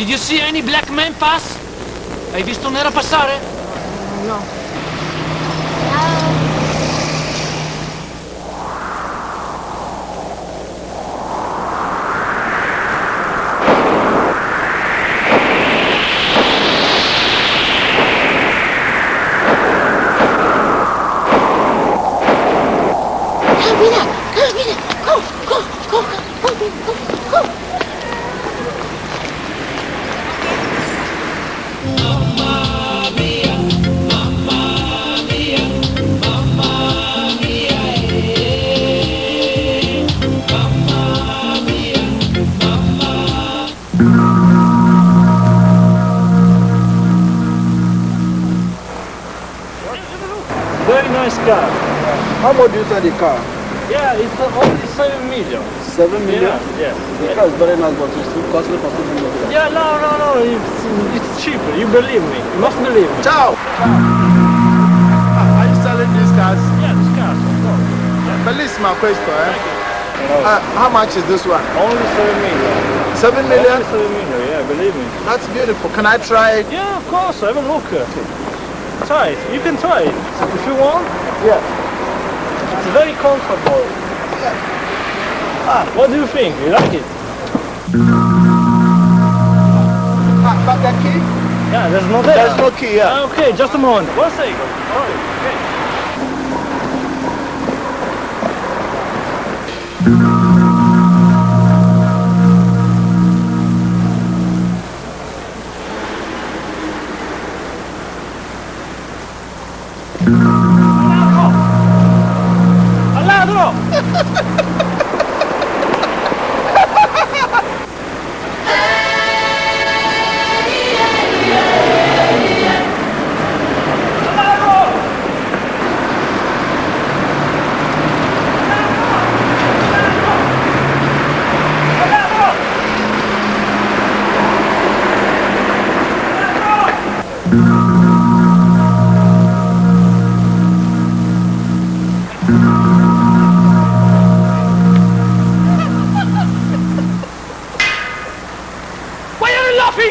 Did you see any black men pass? Hai visto un nero passare? No. Very nice car. How much do you sell the car? Yeah, it's only 7 million. 7 million? Yeah. The car is very nice, but it's too costly for 7 million. Yeah, no, it's cheaper. You believe me. You must believe me. Ciao! Are you selling these cars? Yeah, this car, of course. Yeah. Bellissima questo, eh? How much is this one? Only 7 million. 7 million? Only 7 million, yeah, believe me. That's beautiful. Can I try it? Yeah, of course. Have a look. Try it. You can try it. If you want. Yeah. It's very comfortable. What do you think? You like it? But the key? Yeah, there's no there. There's no key, yeah. Okay, just a moment. 1 second. Okay.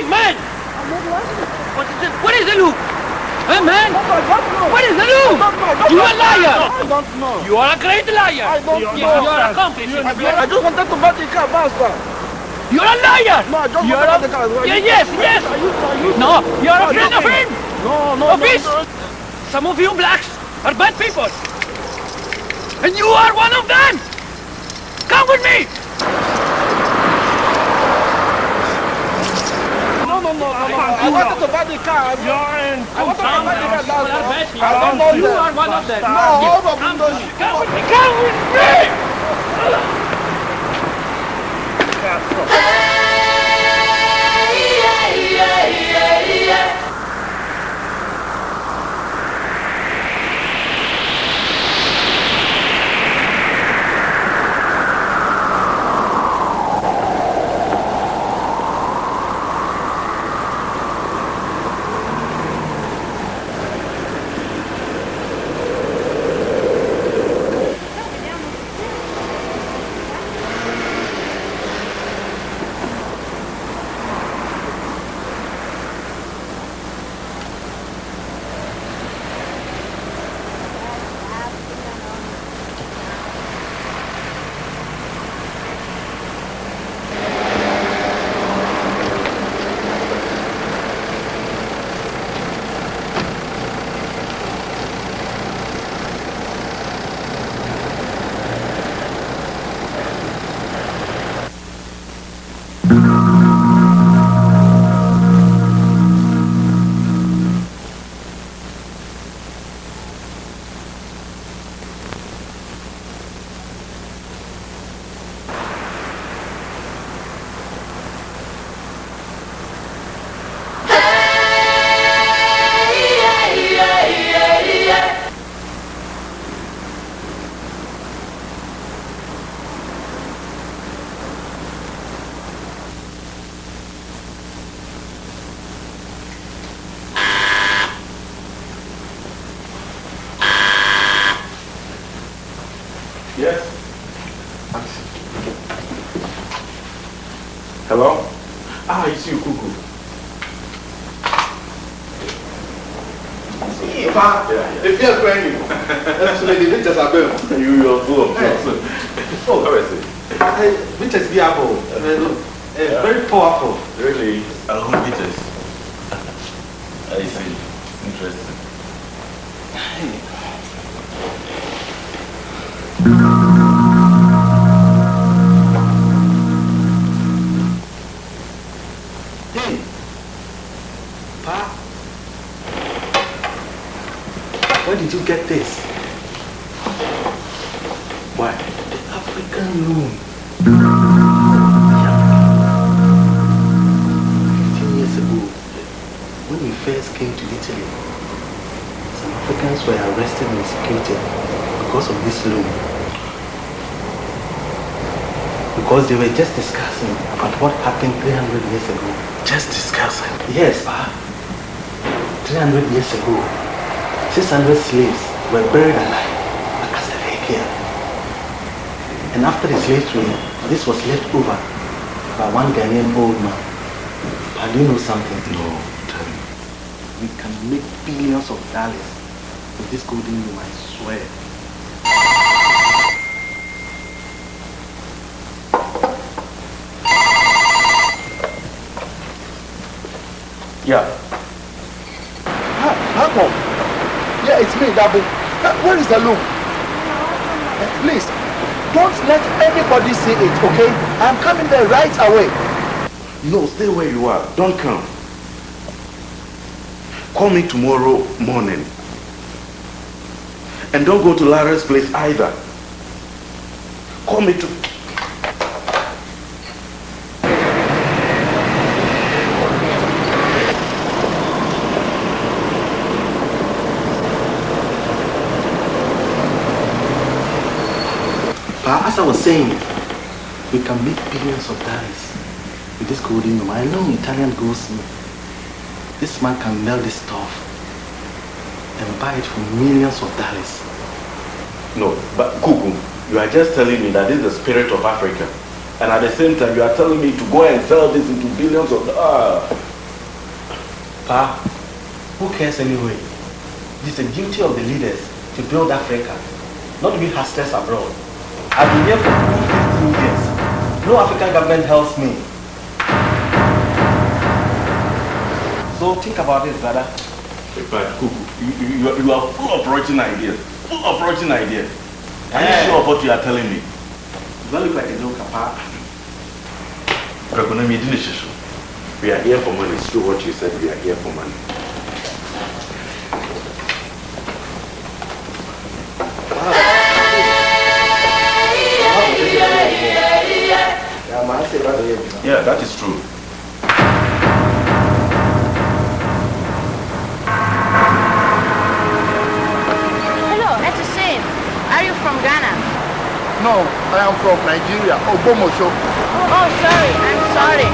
Man! What is the loop? Hey, man! What is the loop? You are a liar! I don't know. You are a great liar! I don't know. You are an accomplice! I just wanted to buy the car, master. You are a liar! No, I just wanted to buy the car. Yes! No, you are a friend of him! No. Of his! Some of you blacks are bad people! And you are one of them! Come with me! No. I wanted to buy the car. You're in. I wanted to buy the car. I don't know you are one of them. No, hold on. Come with me! Come with me! Hello? Ah, it's you, Kuku. See, Pa, if you're crying, actually, the winters are burnt. You're full of Yawson. Oh, how is it? Winters be able. Very powerful. Really? Winters. I see. Interesting. Hey, Pa, where did you get this? Why? The African loom. 15 years ago, when we first came to Italy, some Africans were arrested and executed because of this loom. Because they were just discussing about what happened 300 years ago. Just discussing. Yes, Pa. 300 years ago, 600 slaves were buried alive at Osei-Bekoe. And after the slave trade, this was left over by one Ghanaian old man. Pa, do you know something? No, tell me. We can make billions of dollars with this golden loom, I swear. Yeah. How come? Yeah, it's me, Dabo. Where is the loom? Please, don't let anybody see it, okay? I'm coming there right away. No, stay where you are. Don't come. Call me tomorrow morning. And don't go to Lara's place either. Call me to... As I was saying, we can make billions of dollars with this golden loom. I know Italian goldsmith. This man can melt this stuff and buy it for millions of dollars. No, but Kuku, you are just telling me that this is the spirit of Africa. And at the same time, you are telling me to go and sell this into billions of dollars. Pa, who cares anyway? It is the duty of the leaders to build Africa, not to be hustlers abroad. I've been here for 15 years. No African government helps me. So think about it, brother. But Kuku, you are full of rotten ideas. Full of rotten ideas. Are you sure of what you are telling me? You don't look like a joker, Pa. We are here for money. It's true what you said. We are here for money. Yeah, that is true. Hello, that's the same. Are you from Ghana? No, I am from Nigeria. Obomosho. Oh, sorry. I'm sorry.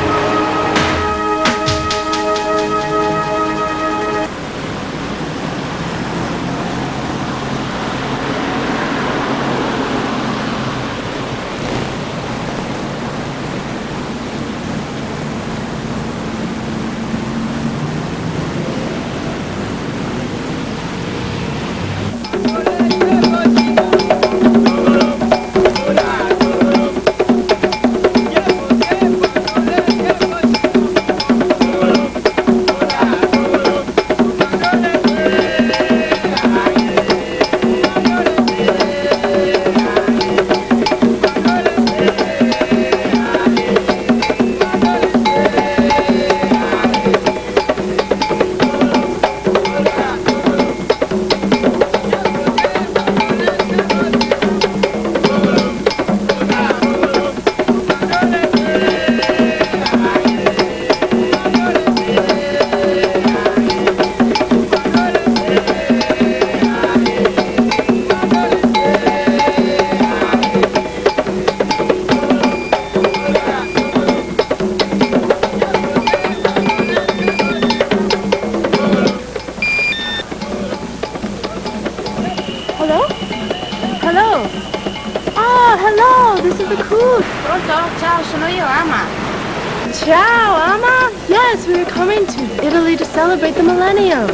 Ciao, Ama. Yes, we are coming to Italy to celebrate the millennium.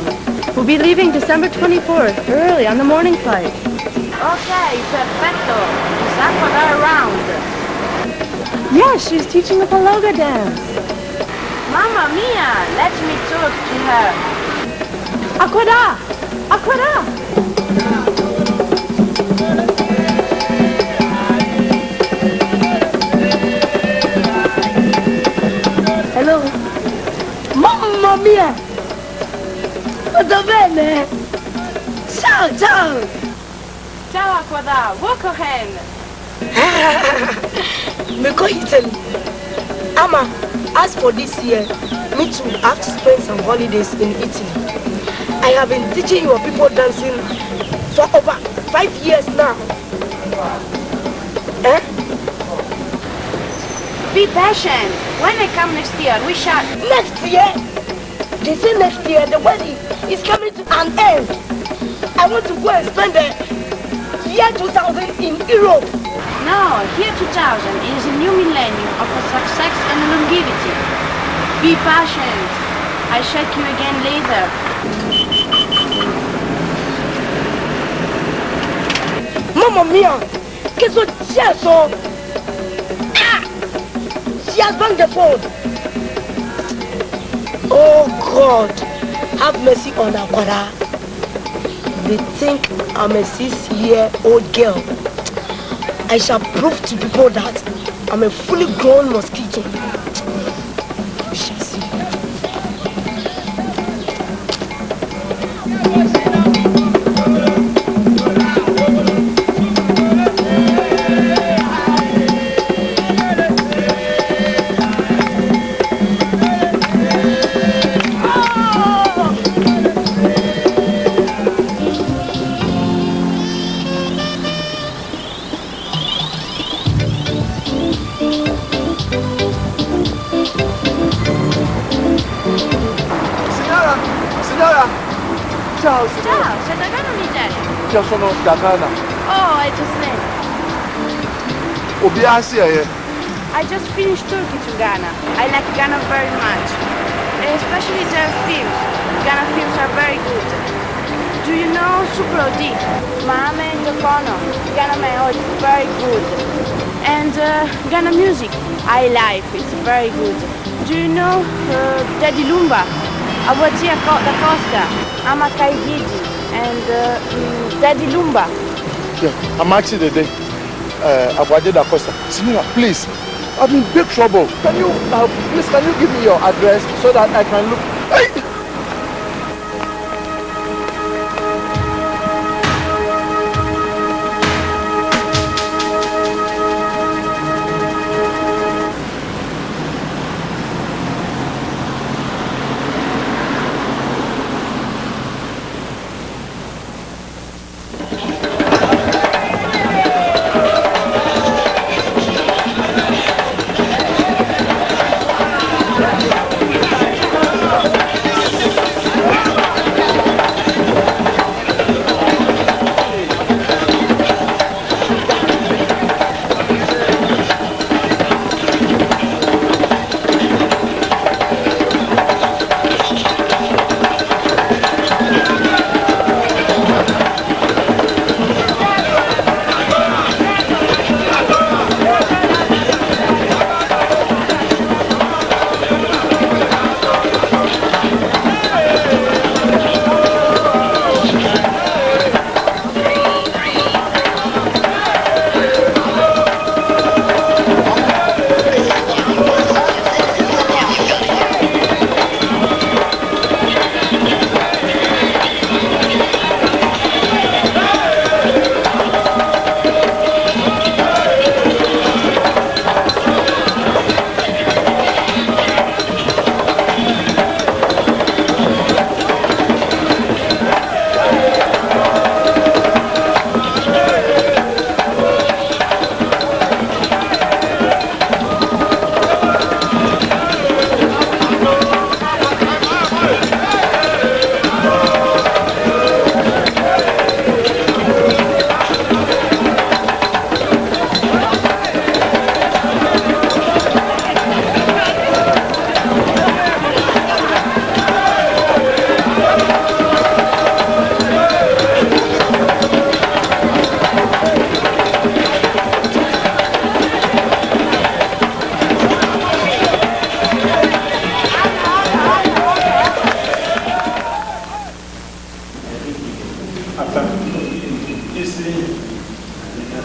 We'll be leaving December 24th, early on the morning flight. Okay, perfecto. Is Aqua around? Yes, she's teaching a paloga dance. Mamma mia, let me talk to her. Aquada! Aquada! Hello. Mamma mia! Tutto bene? Ciao, ciao! Ciao, Aquada. Waakye. Micky Italy. Ama, as for this year, me too have to spend some holidays in Italy. I have been teaching your people dancing for over 5 years now. Eh? Be patient. When I come next year, we shall... Next year? They say next year the wedding is coming to an end. I want to go and spend the year 2000 in Europe. No, year 2000 is a new millennium of success and longevity. Be patient. I check you again later. Mamma mia! Che successo? Ah! She has banged the phone. Oh God, have mercy on Aquara. They think I'm a 6-year-old girl. I shall prove to people that I'm a fully grown mosquito. We shall see. Ciao, sei da Ghana o Nigeria? Io sono da Ghana. Oh, I just left. I just finished Turkey to Ghana. I like Ghana very much. Especially their films. Ghana films are very good. Do you know Suprodi? Mame Tokono. Ghana Meo is very good. And Ghana music, I like, it's very good. Do you know Daddy Lumba? Adwoa da Costa, Amakai Gigi, and Daddy Lumba. Yeah, I'm actually the day. Adwoa da Costa. Signora, please, I'm in big trouble. Can you give me your address so that I can look? Hey!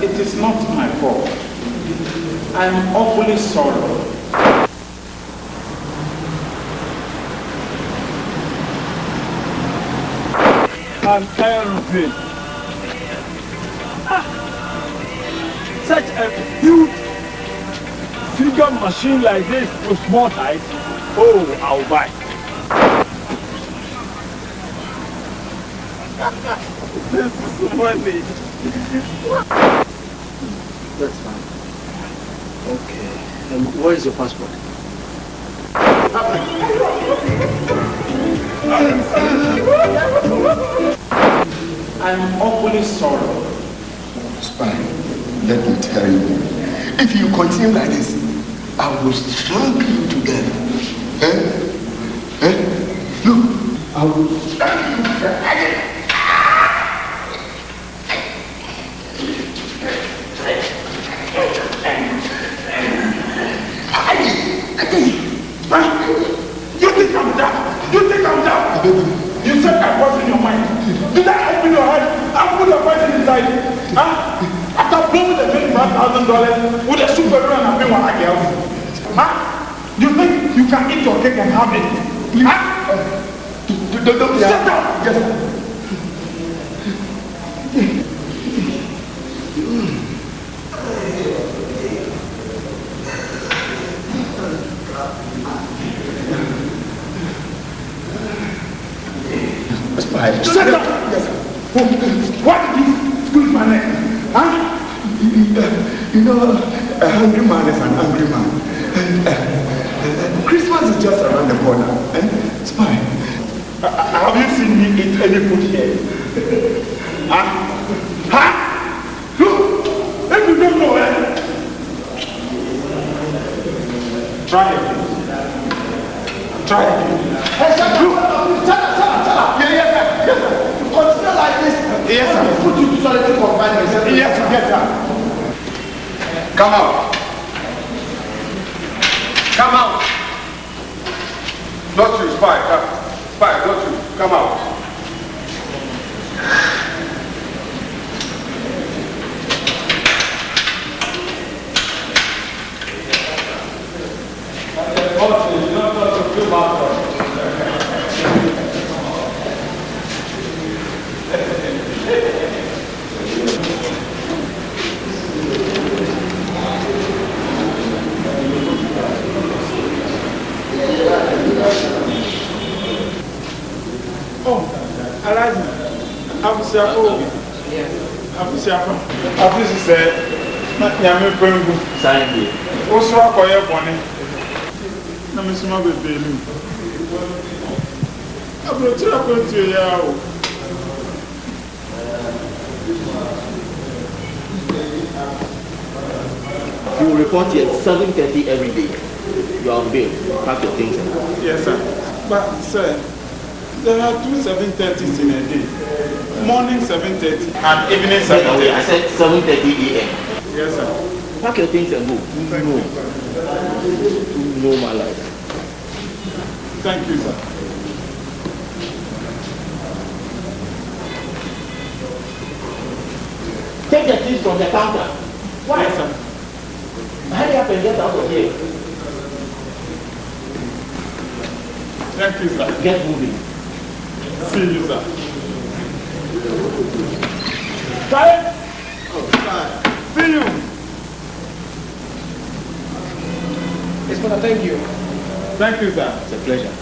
It is not my fault. I am awfully sorry. I'm tired of it. Such a huge figure machine like this with small tires. Oh, I'll buy. This is money. That's fine. Okay. Where is your passport? I'm awfully sorry. Spy, let me tell you, if you continue like this, I will strangle you to death. Look, I will strangle you to death. You think I'm down? You think I'm down? You said I was in your mind. Did I open your head and put your poison inside? Huh? After blowing the $25,000 with a super run and being Waakye. Huh? You think you can eat your cake and have it? Huh? Don't sit down. Shut up! Yes, sir. Why did you squeeze my neck? Huh? You know, a hungry man is an angry man. Christmas is just around the corner. Spy. Have you seen me eat any food here? Huh? Huh? Look! If you don't know, try it. Try it. Hey, shut up! Shut up! Yes, sir. You continue like this. Yes, sir. Put you to solitary confinement. Yes, sir. Yes, sir. Come out. Come out. Not you, Spy. Spy, not you. Come out. Oh, Alaji, Abusiako. Abusiako. Abusi said, Nyame Pengu. Thank you. Oswa Koye Boni. Namisuma Bebelu. Abuchira Kontu Yao. You will report here at 7:30 every day. You are on bail. Pack your things and go. Yes, sir. But, sir, there are two 7:30s in a day. Morning 7:30 and evening 7:30. I said 7:30 a.m. Yes, sir. Pack your things and go. No, my life. Thank you, sir. Take the things from the counter. Why? Yes, sir. Hurry up and get out of here. Thank you, sir. Get moving. See you, sir. Silence! See you! Yes, brother, thank you. Thank you, sir. It's a pleasure.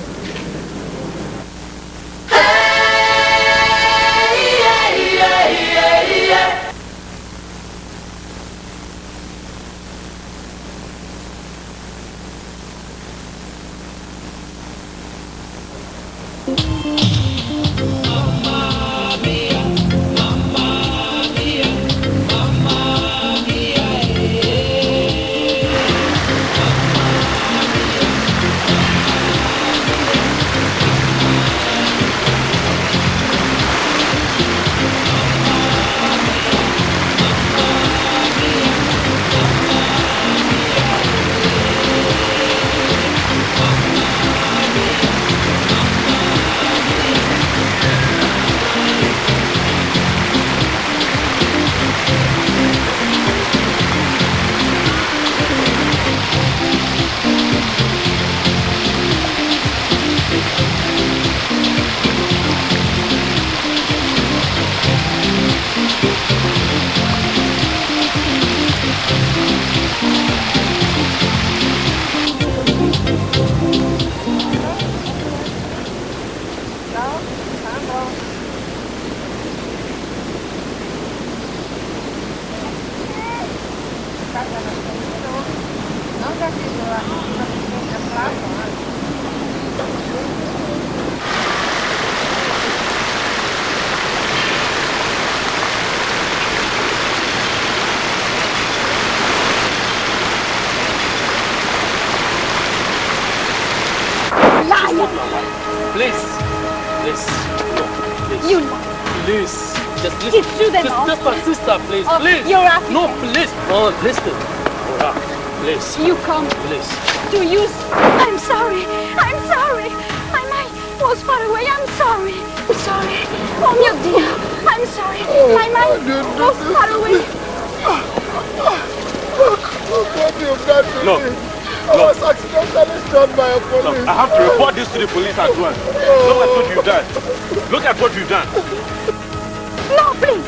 Please. Please. No. Please. You lie. Please. Just listen. It's true then, Just my sister, please. Oh, Please. you're African. No, please. Oh, listen. Ora, please. You come Please. to use. I'm sorry. I'm sorry. My mind was far away. I'm sorry. I'm sorry. Oh, my dear. I'm sorry. My mind was far away. What you've done to No. me. I was accidentally shot by a police. Look, I have to report this to the police at once. Look at what you've done. Look at what you've done. No, please.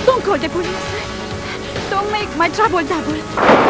Don't call the police. Don't make my trouble double.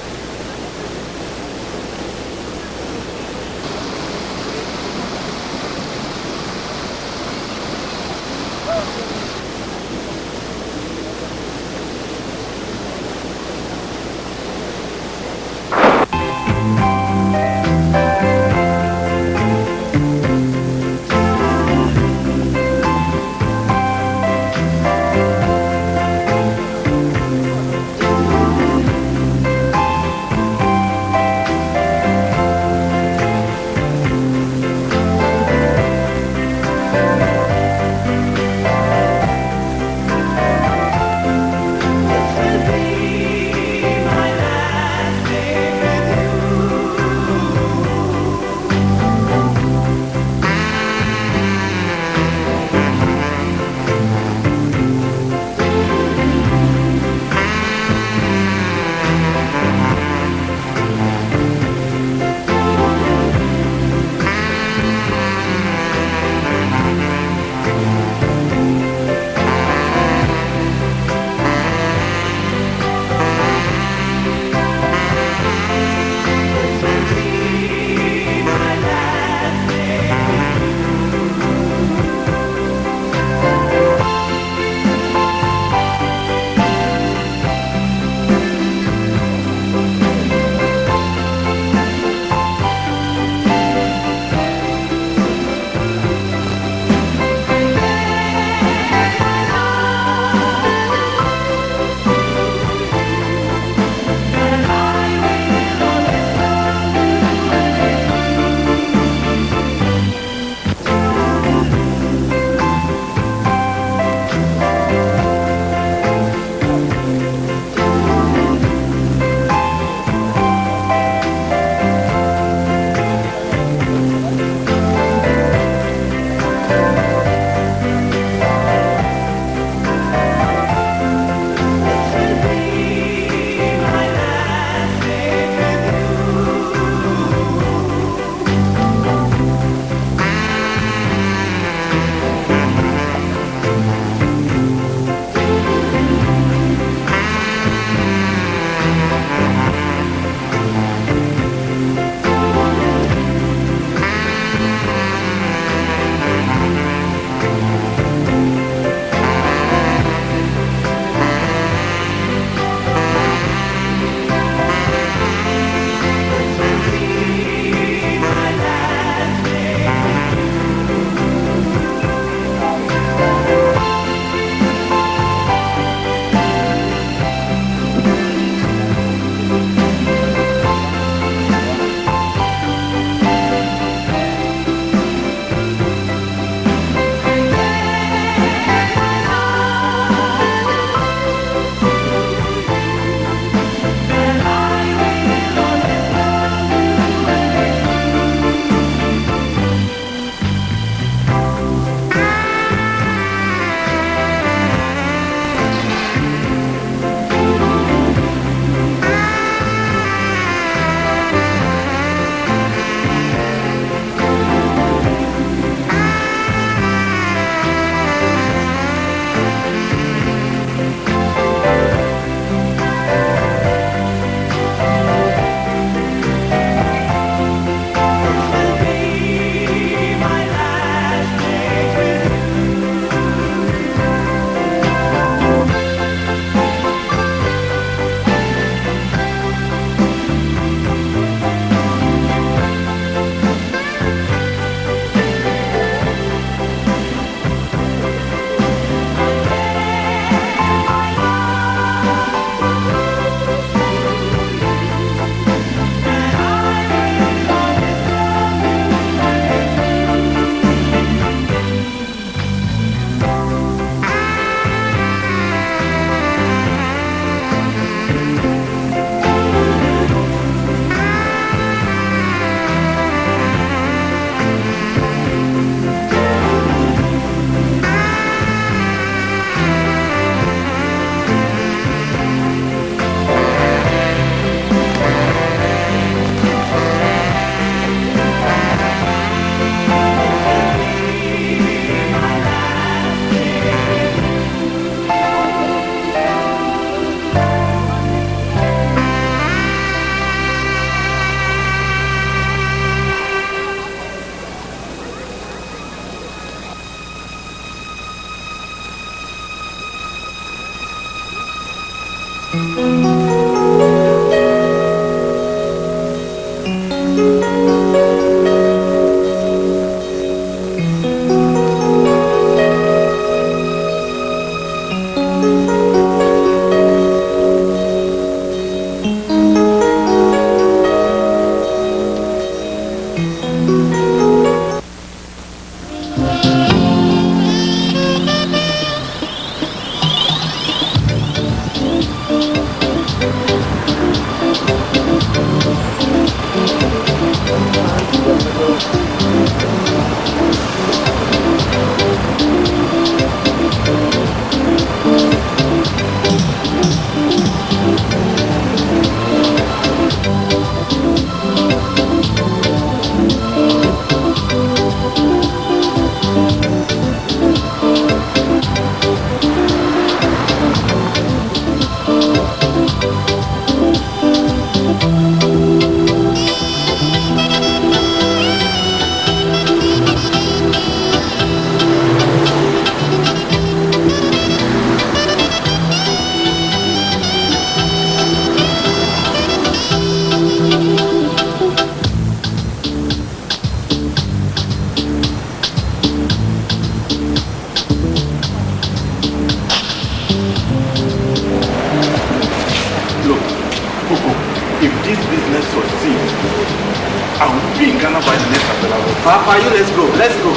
Papa, you let's go. Let's go.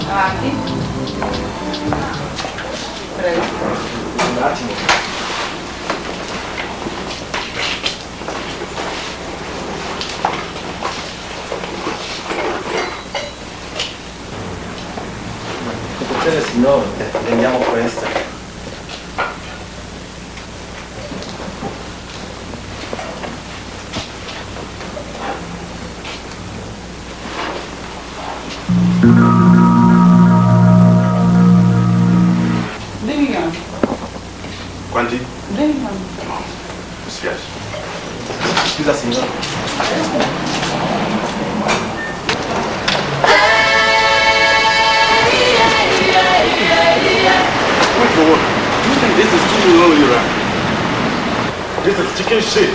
Aqui. Prego. Un attimo. Signore, prendiamo questa. Demigliano. Quanti? Demigliano. Mi spiace. Scusa signore. Wait for what? You think this is too low, Yura? This is chicken shit.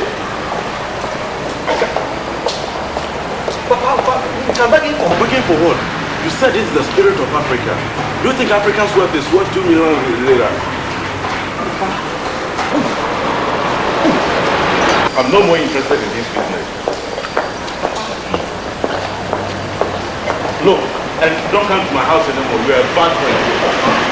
Papa, come back in begging for what? You said this is the spirit of Africa. Do you think Africa's worth is worth 2 million later? I'm no more interested in this business. Look, and don't come to my house anymore. You're a bad friend.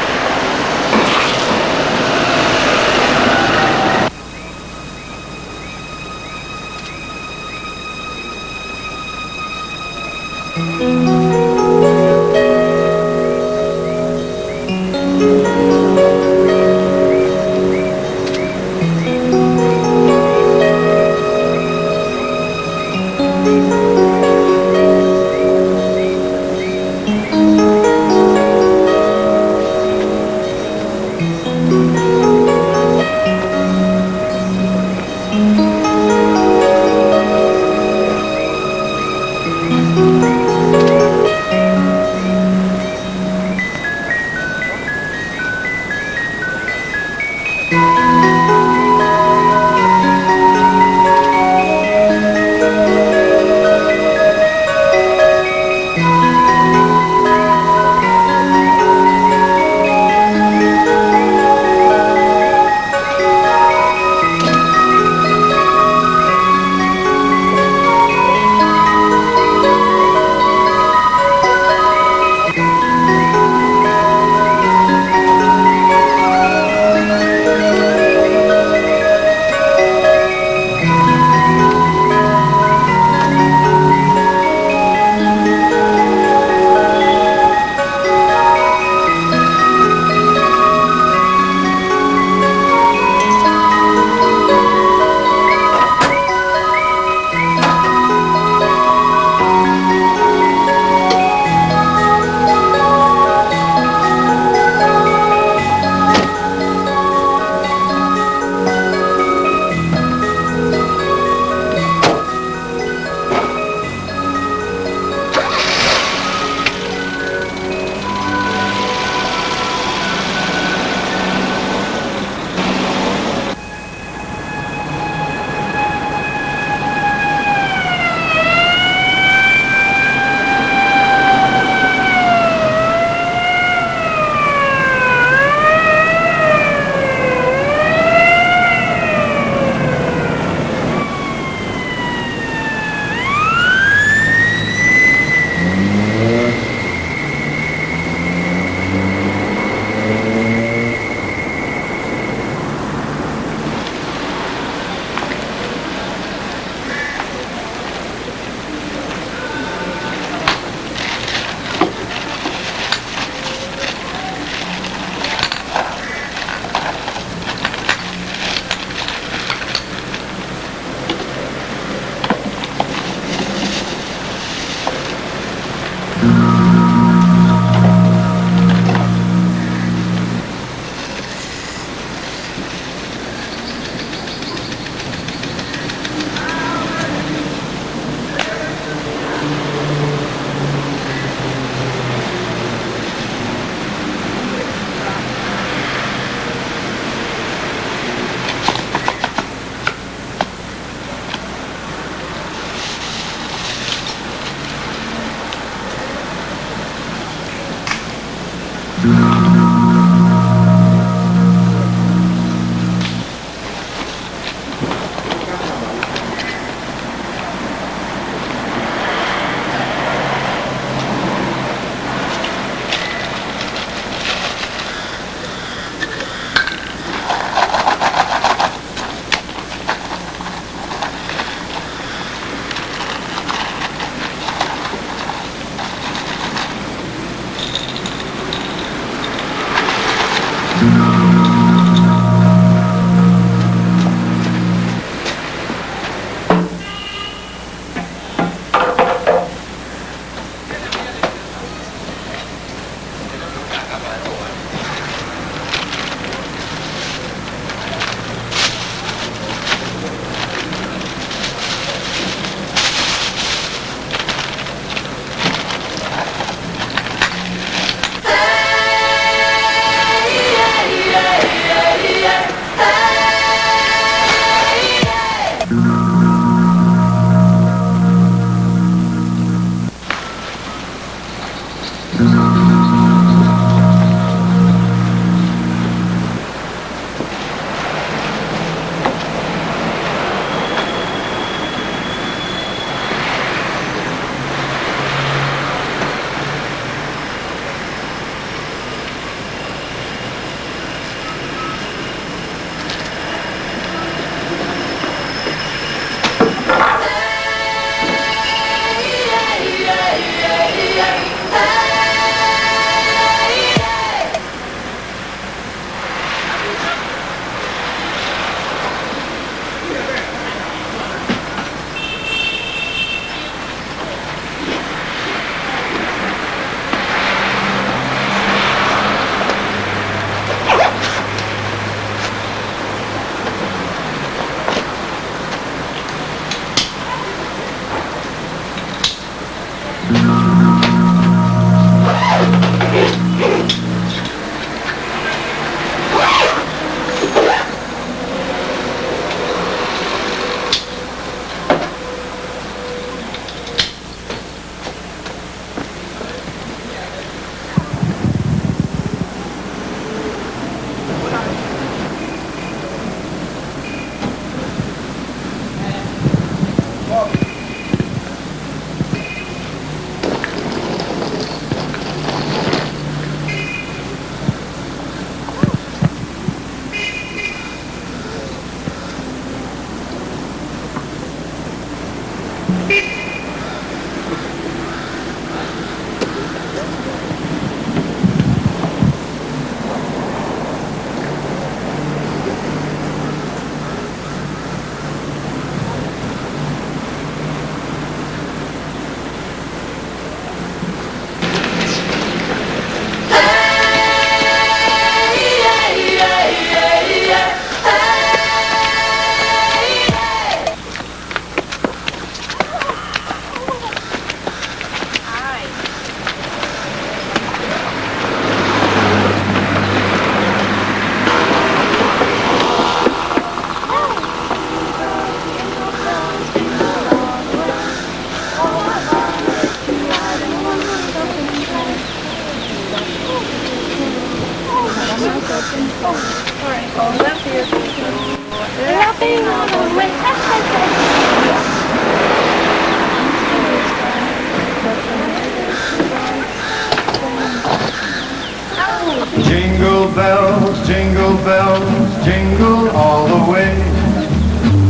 Jingle bells, jingle all the way.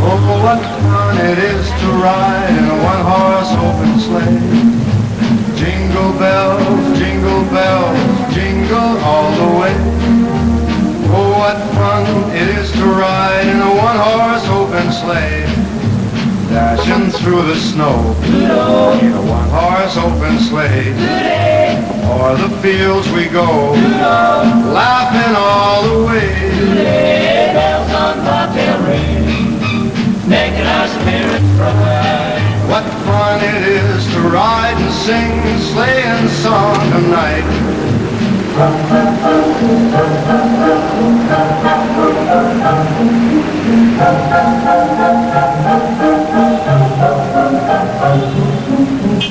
Oh, what fun it is to ride in a one-horse open sleigh. Jingle bells, jingle all the way. Oh, what fun it is to ride in a one-horse open sleigh. Dashing through the snow in a one-horse open sleigh. O'er the fields we go, laughing all the way. Bells on bobtail ring, making our spirits bright. What fun it is to ride and sing a sleighing song tonight.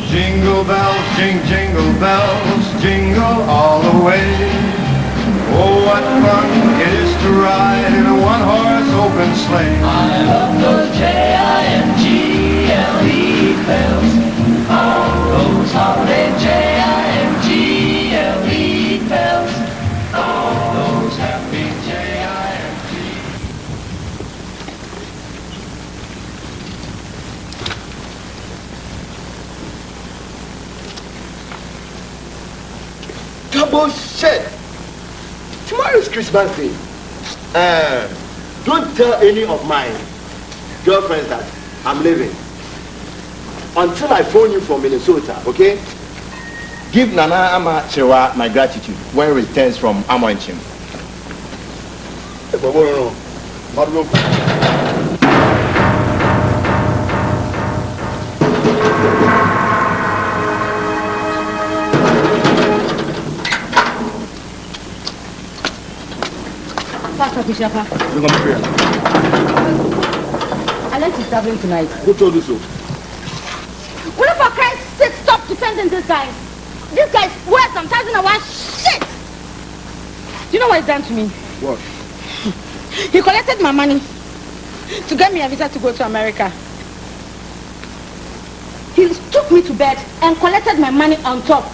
Jingle bells, jingle bells, jingle all the way. Oh, what fun it is to ride in a one-horse open sleigh. I love those J-I-M-G-L-E bells. All those holiday J-I-M-G-L-E bells. All those happy J-I-M-G. Double shit! Tomorrow is Christmas Day. Don't tell any of my girlfriends that I'm leaving until I phone you from Minnesota, okay? Give Nana Ama Chewa my gratitude when he returns from Amoinchim. Pastor Bishapa, Alex is traveling tonight. Who told you so? Will you for Christ's sake stop defending this guy? This guy's worth some $1,000 shit! Do you know what he's done to me? What? He collected my money to get me a visa to go to America. He took me to bed and collected my money on top.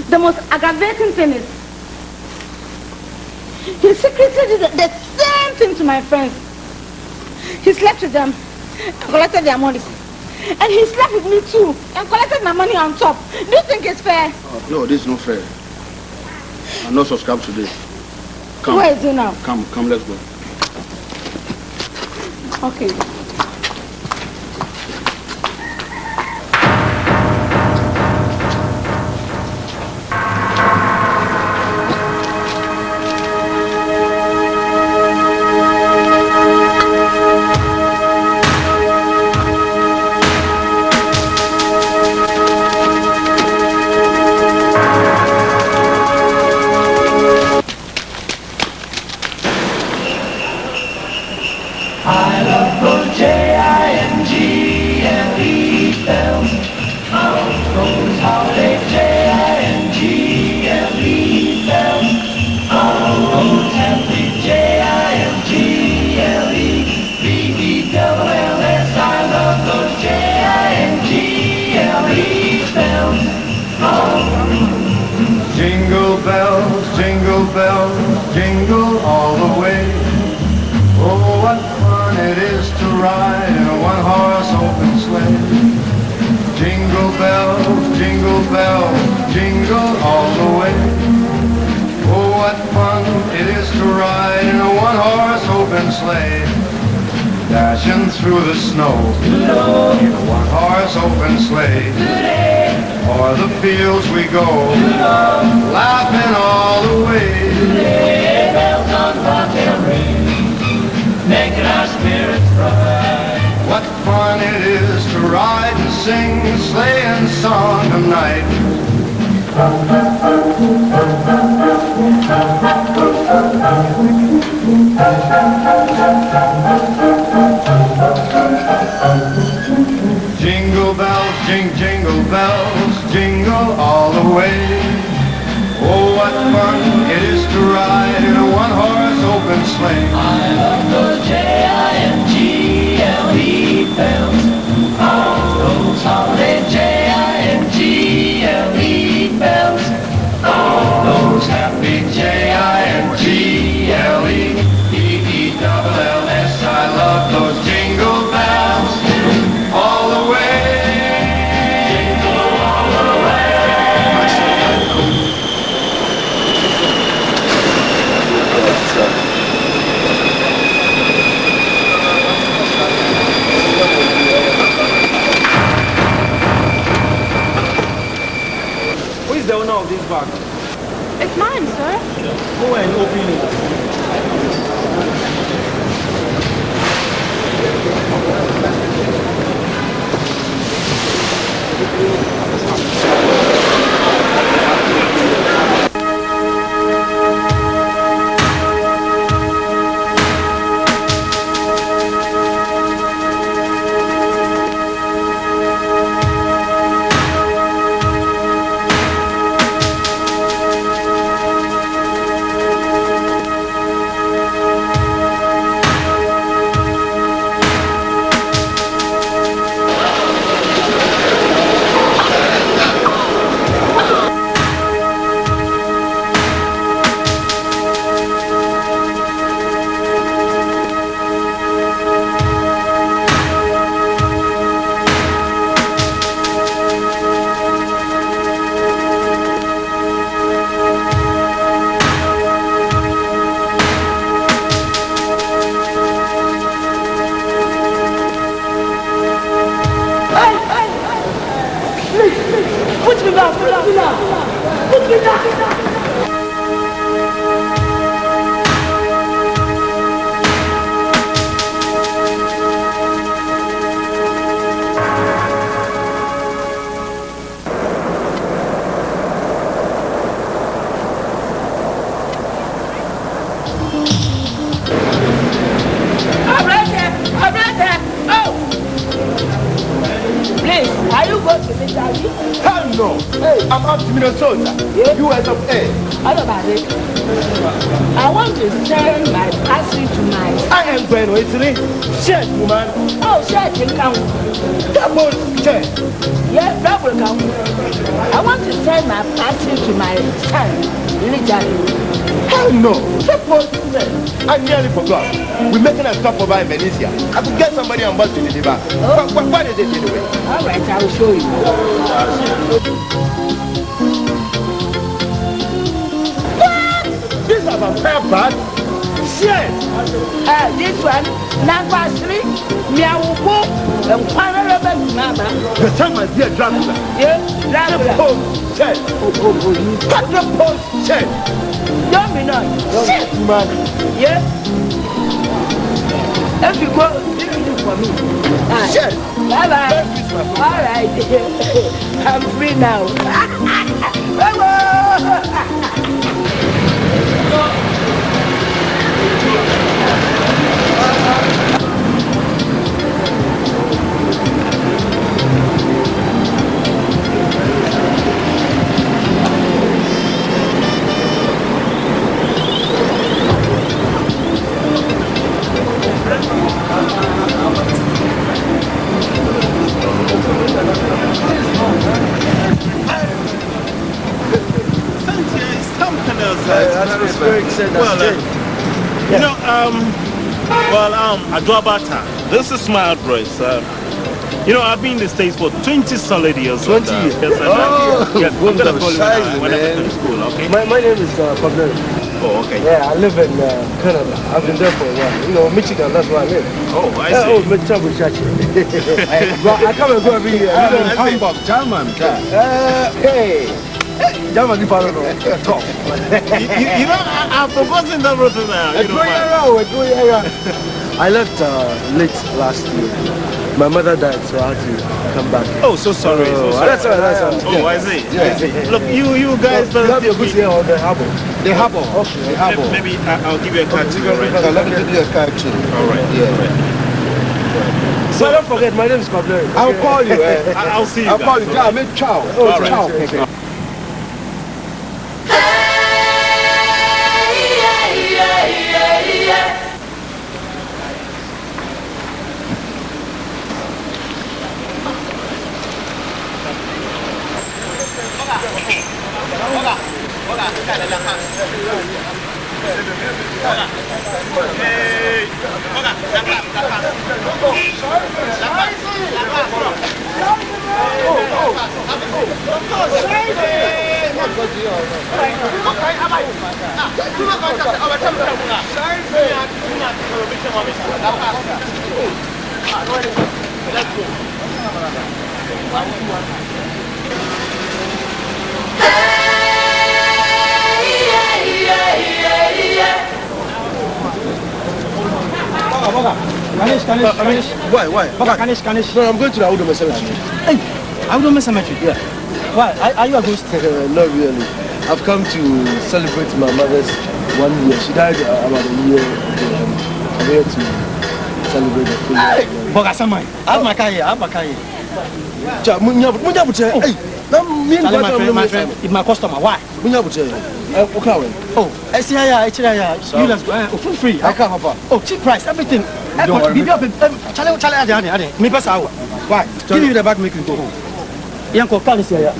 The most aggravating thing is he secretly did the same thing to my friends. He slept with them and collected their money. And he slept with me too and collected my money on top. Do you think it's fair? No, this is not fair. I'm not subscribed to this. Come. Where is he now? Come, let's go. Okay. jingle all the way. Oh, what fun it is to ride in a one-horse open sleigh. Jingle bells, jingle all the way. Oh, what fun it is to ride in a one-horse open sleigh. Dashing through the snow in a one-horse open sleigh. O'er the fields we go, laughing all the way. Sleigh bells on Waakye ring, making our spirits bright. What fun it is to ride and sing a sleighing song tonight. Jingle bells, jingle bells, jingle all the way. Oh, what fun it is to ride in a one-horse open sleigh. I love those Jingle bells, all those holiday Jingle bells, all those happy Jingle-bells. I love those jingle bells all the way. Jingle all the way. Who is the owner of this bag? It's mine, sir. Go and open it. Minnesota, US of A. What about it? I want to send my passing to my... I am going to Italy. Shirt, woman. Oh, shirt can count. Double shirt. Yeah, double count. I want to send my passing to my son, Elijah. Hell no. Suppose I nearly forgot. We're making a stop over in Venetia. I could get somebody on board to deliver. Oh. What is it anyway? All right, I will show you. These are my fair bag. Shit! This one, number 3, Miawo, and Panama. The time my dear Dracula. Yeah, Dracula. Post check. Cut the post check. Don't be nice. Shit, man. Yeah? If you go, you do for me. Shit. Bye-bye. All right. I'm free now. mindset has changed. You know, Adwoa, this is my address. You know, I've been in the States for 20 solid years. 20 years? Yes, I'm going to call you when I finish school, okay? My name is Pablo. Oh, okay. Yeah, I live in Canada. I've been there for a while. You know, Michigan, that's where I live. Oh, I see. Oh, Mensah. I come and go every year. I live in Hamburg, German. Hey. German, you know, I've forgotten everything now. I left late last year. My mother died, so I had to come back. Oh, so sorry. That's all right. Oh, I see. Look, you guys don't have your goods here on the harbor. The harbor. Okay, the harbor. Maybe I'll give you a card too. Let me give you a card too. All right. Yeah. So don't forget, my name is Pablo. I'll call you. I'll see you. I'll call you. Ciao. Ciao. Oh, ciao. Kanish. Why? Kanish. No, I'm going to the Awudome Cemetery. Hey, Awudome Cemetery? Yeah. Why? Are you a ghost? Not really. I've come to celebrate my mother's 1 year. She died about a year ago. I'm here to celebrate the full year. Bogasamai. I have my car here. Hey, my friend, it's my customer. Why? Okay. Oh, I see here. You let's go. For free. I can't offer. Oh, cheap price, everything. Chale, me pass out. Why? Give me the bag, make it go home. Yanko, can you see here?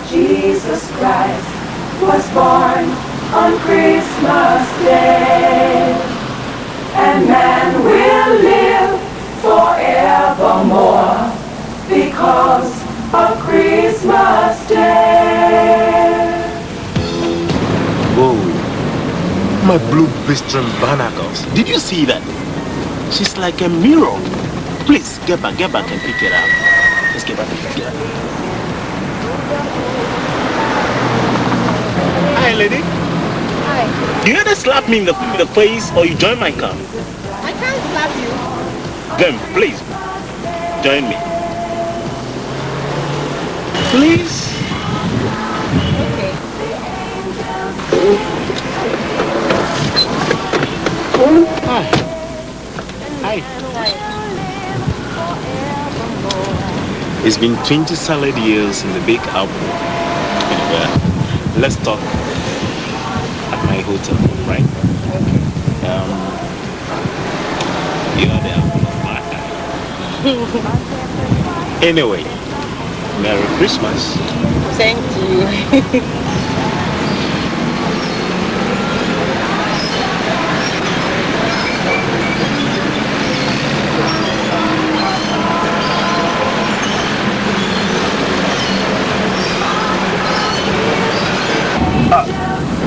Jesus Christ was born on Christmas Day, and man will live forevermore because of Christmas Day. Whoa, my blue bistron barnacles. Did you see that? She's like a mirror. Please, get back and pick it up. Let's get back and pick it up. Hi, lady. Hi. You either slap me in the face or you join my car. I can't slap you. Then, please, join me. Please. Okay. Hi. It's been 20 solid years in the big apple. Let's talk at my hotel, right? You are the apple of my eye. Anyway, Merry Christmas. Thank you.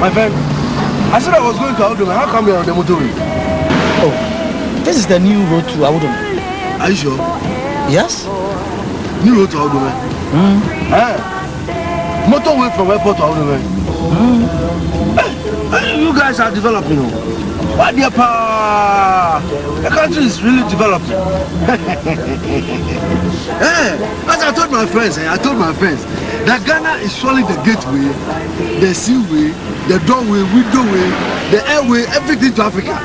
My friend, I said I was going to Awudome. How come you're on the motorway? Oh, this is the new road to Awudome. Are you sure? Yes. New road to Awudome? Motorway from airport to Awudome. You guys are developing. What the the country is really developing. As I told my friends, that Ghana is surely the gateway, the seaway, the doorway, window way, the airway, everything to Africa.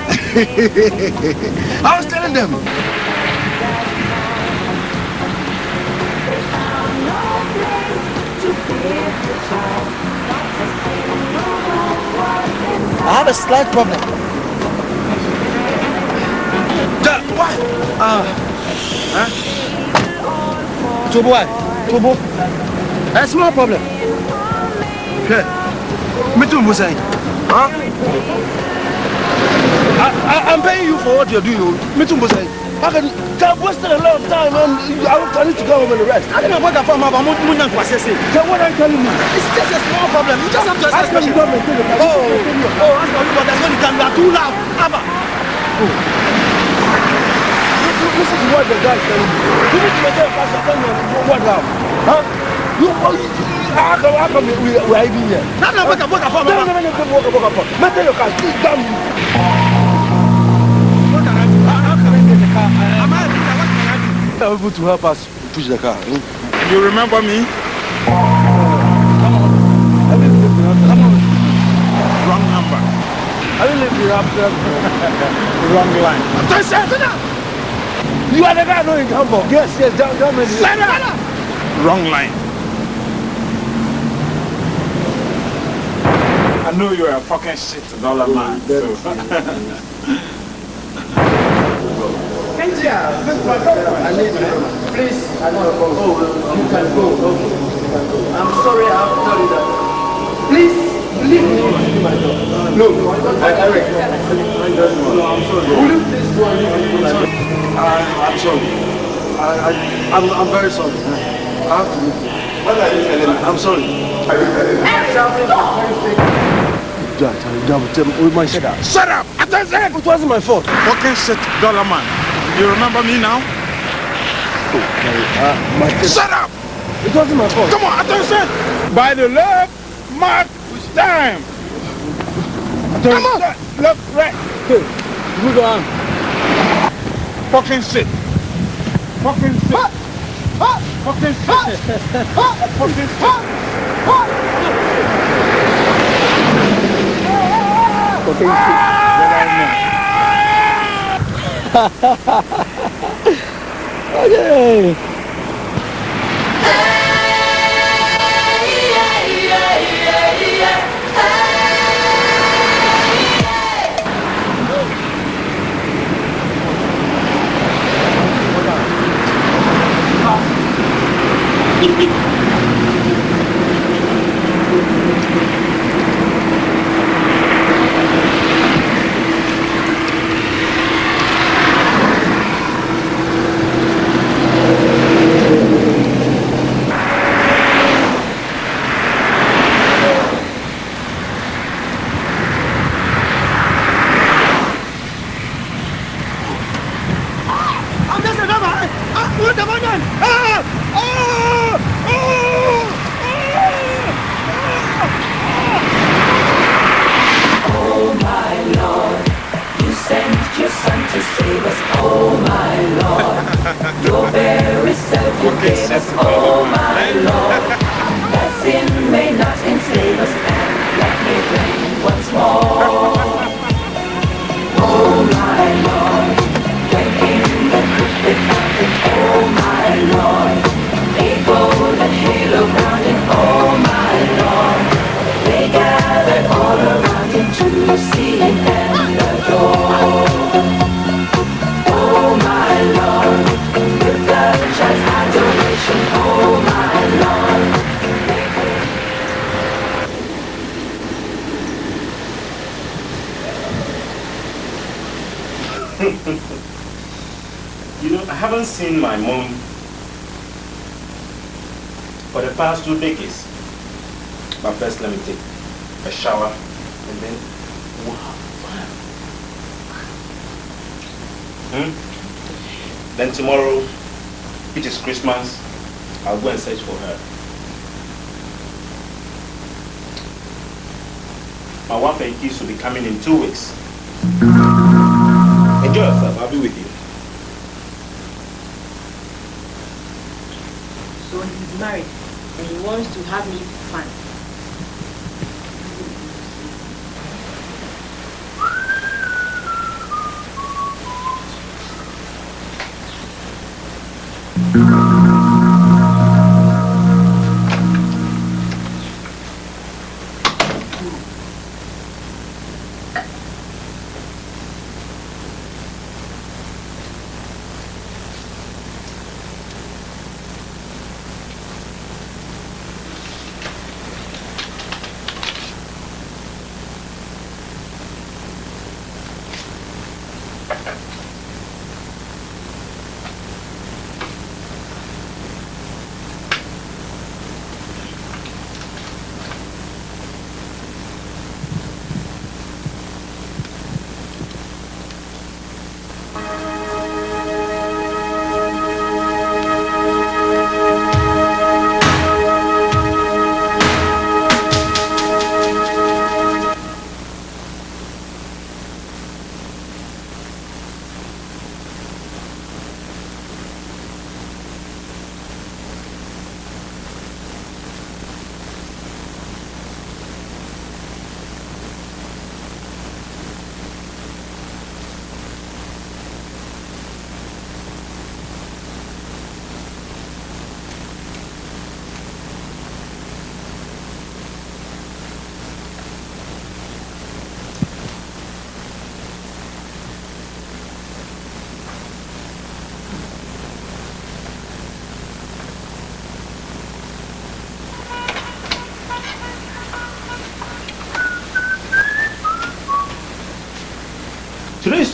I was telling them. slight problem. Why? Tobo. A small problem. Okay. Me too, Musa. Huh? I'm paying you for what you're doing. Me too, Musa. I've wasted a lot of time and I need to go home and rest. I didn't know what I found out about Munyan to assess it. So what are you telling me? It's just a small problem. You just have to assess it. Oh, that's not what that's when you can. You are too loud. Abba. Listen to what the guy is telling me. You need to make a pass and tell me what loud. Huh? How come we are even here? No, what I found out. No, Mete your car. Damn you. What can I do? How can I get the car? Am I able to help us push the car? You remember me? Come on. Wrong number. I will leave you after wrong line. You are the guy knowing Hamburg. Yes, down. Wrong line. I know you're a fucking $6 man. Please, I want to go. Oh, you can go. Okay. I'm sorry I have to tell you that. Please, leave me to my door. No, Eric. No, I'm sorry. Will you please go and leave me to my door? I'm sorry. I'm very sorry. I have to leave you. What are you telling me? I'm sorry. Shut up! It wasn't my fault. Fucking $6 man. You remember me now? Shut up! It wasn't my fault. Come on, attention! By the left, mark, time. Come on! Left, right. Okay, move on. Fucking shit. Fucking shit. Fucking shit. Fucking Okay. You know, I haven't seen my mom for the past 2 decades. But first, let me take a shower and then Then tomorrow, which is Christmas, I'll go and search for her. My wife and kids will be coming in 2 weeks. Enjoy yourself, I'll be with you. So he's married and he wants to have me fun.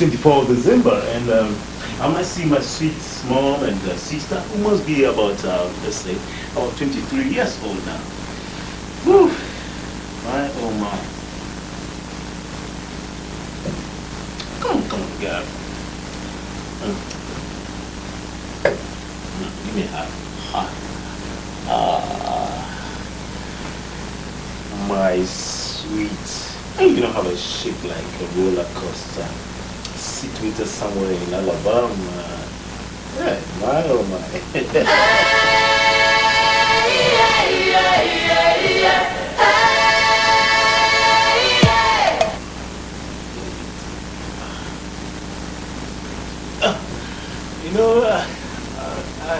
24th of December, and I might see my sweet mom and sister, who must be about, let's say, about 23 years old now. Whew. My, oh my. Come on, girl. Give me a hug. My sweet. You don't have a shape like a roller coaster. Sit with us somewhere in Alabama. Yeah, my oh my. You know, I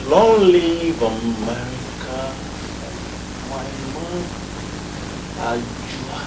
long live America, my mom, Adwoa.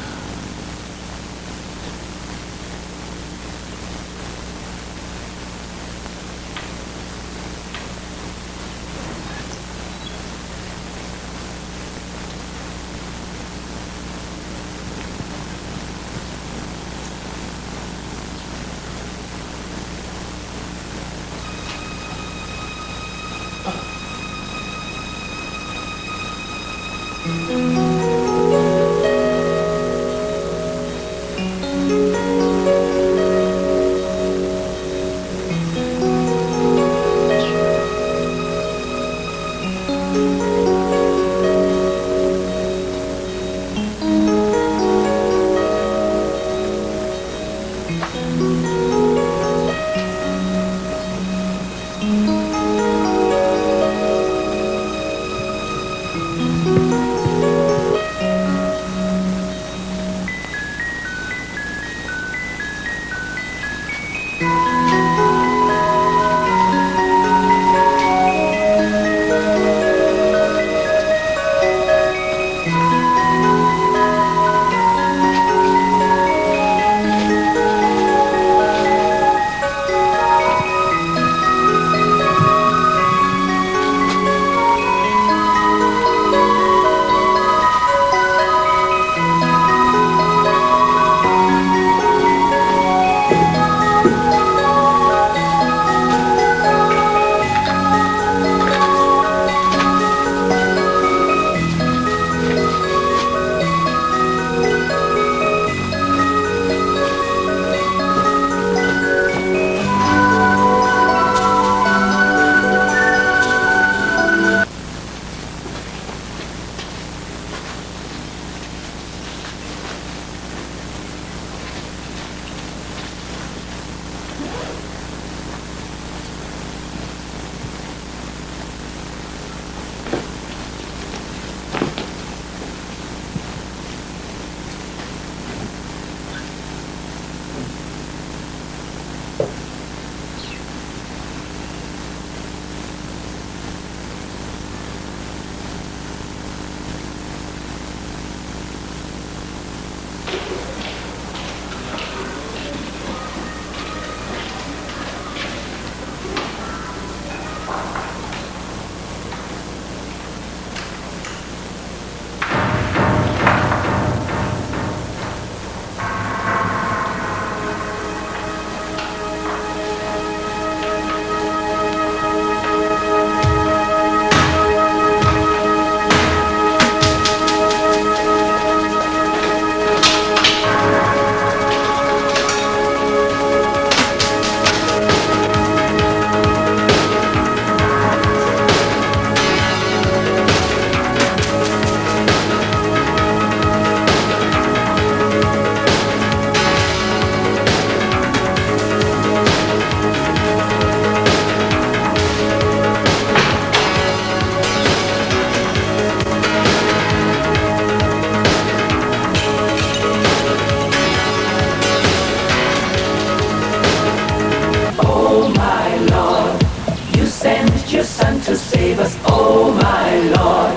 to save us, oh my Lord.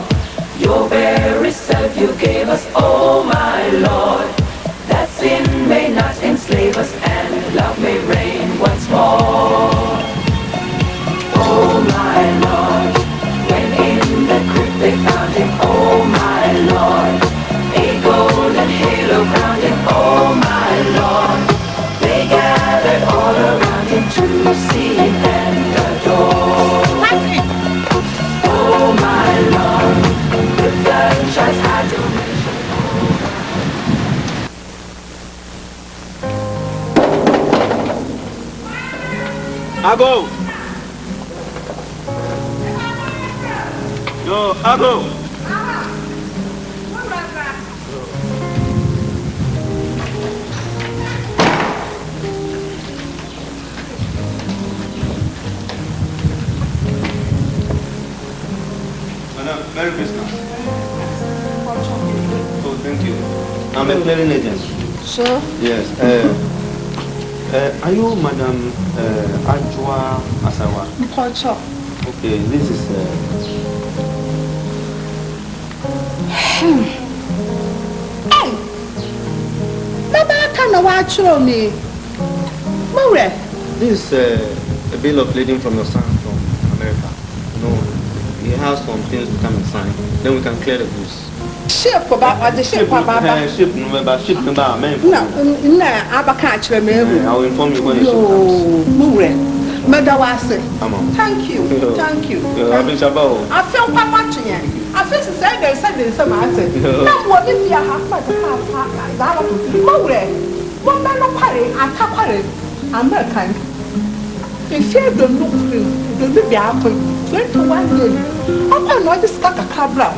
Your very self you gave us, oh my Lord, that sin may not enslave us and love may reign once more. Oh my Lord, when in the crypt they found him, oh my Lord, a golden halo crowned him, oh my Lord, Ago! Yo, Ago! Merry Christmas. Oh, thank you. I'm a clearing agent. Sure? Yes. Are you Madam Adwoa Asawa? Culture. Okay, this is... Hey! Mama, I can't watch me. Mure. This is a bill of lading from your son from America. No, he has some things to come and sign. Then we can clear the goods. Ship about the ship about ship number, man. No, I can't remember. I will inform you when the ship comes. Mure. Madawase. Come on. Thank you. Thank you. I feel quite watching it. I feel to say there's some answer. Now, what if you have my car? Mure. One man of Paris, I can't Paris. American. If you don't look through, don't be happen. 21 days. I'm not just like a cabra.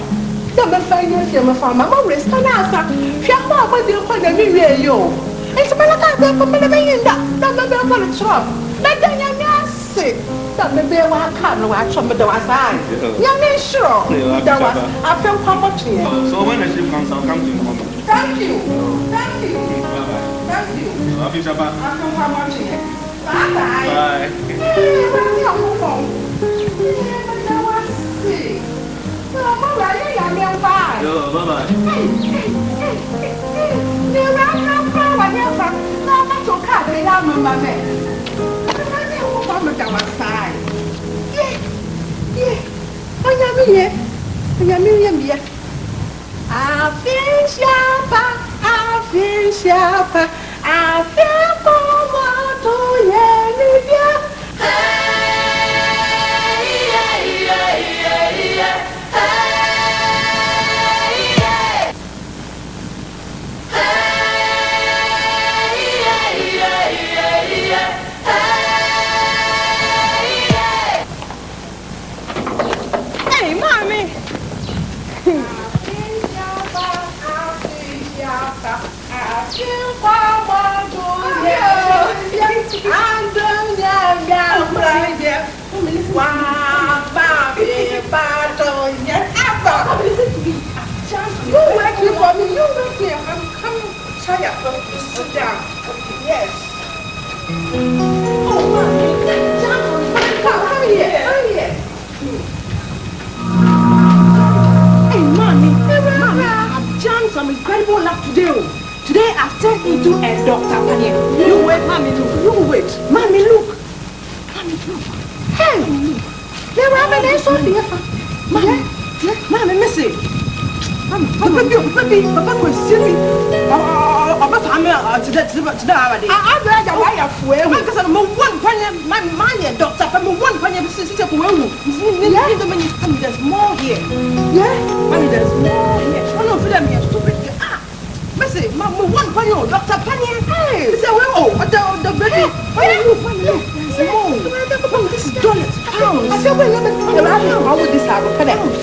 Never find your farmer. I'm rest on answer. If you're more about the point of view, it's a matter of the that. Not the bell for the shop. Let them say. That may be a car, watch on the side. You're sure. I felt how much here. So when the ship comes, I'll come to inform you. Thank you. Thank you. Thank you. Happy Shabbat. I feel how much here. Bye-bye. Bye. Hey, where's your phone? Now I see. Oh, bye-bye. Yo, bye-bye. Hey, mommy. You wait here for me. You wait here. I'm coming. Tired from you. Sit down. Yes. Oh, mommy. Come here. Come here. Hey, mommy. Mommy, I've done some incredible luck today. Today I've turned into a doctor. You wait, mommy. You wait. Mommy, look. Mommy, look. Hey, look. There are many so here. Mommy, mommy, missy. Papa was silly. About family today already. I'd rather why you're full. Because I'm one penny, my money, doctor. I'm one penny, sister. There's more here. Yeah? Mommy, there's more here. I don't feel like you're stupid. Missy, one penny, Dr. Penny. Hey, the baby. This is dollars, pounds. I said, wait, how would this happen?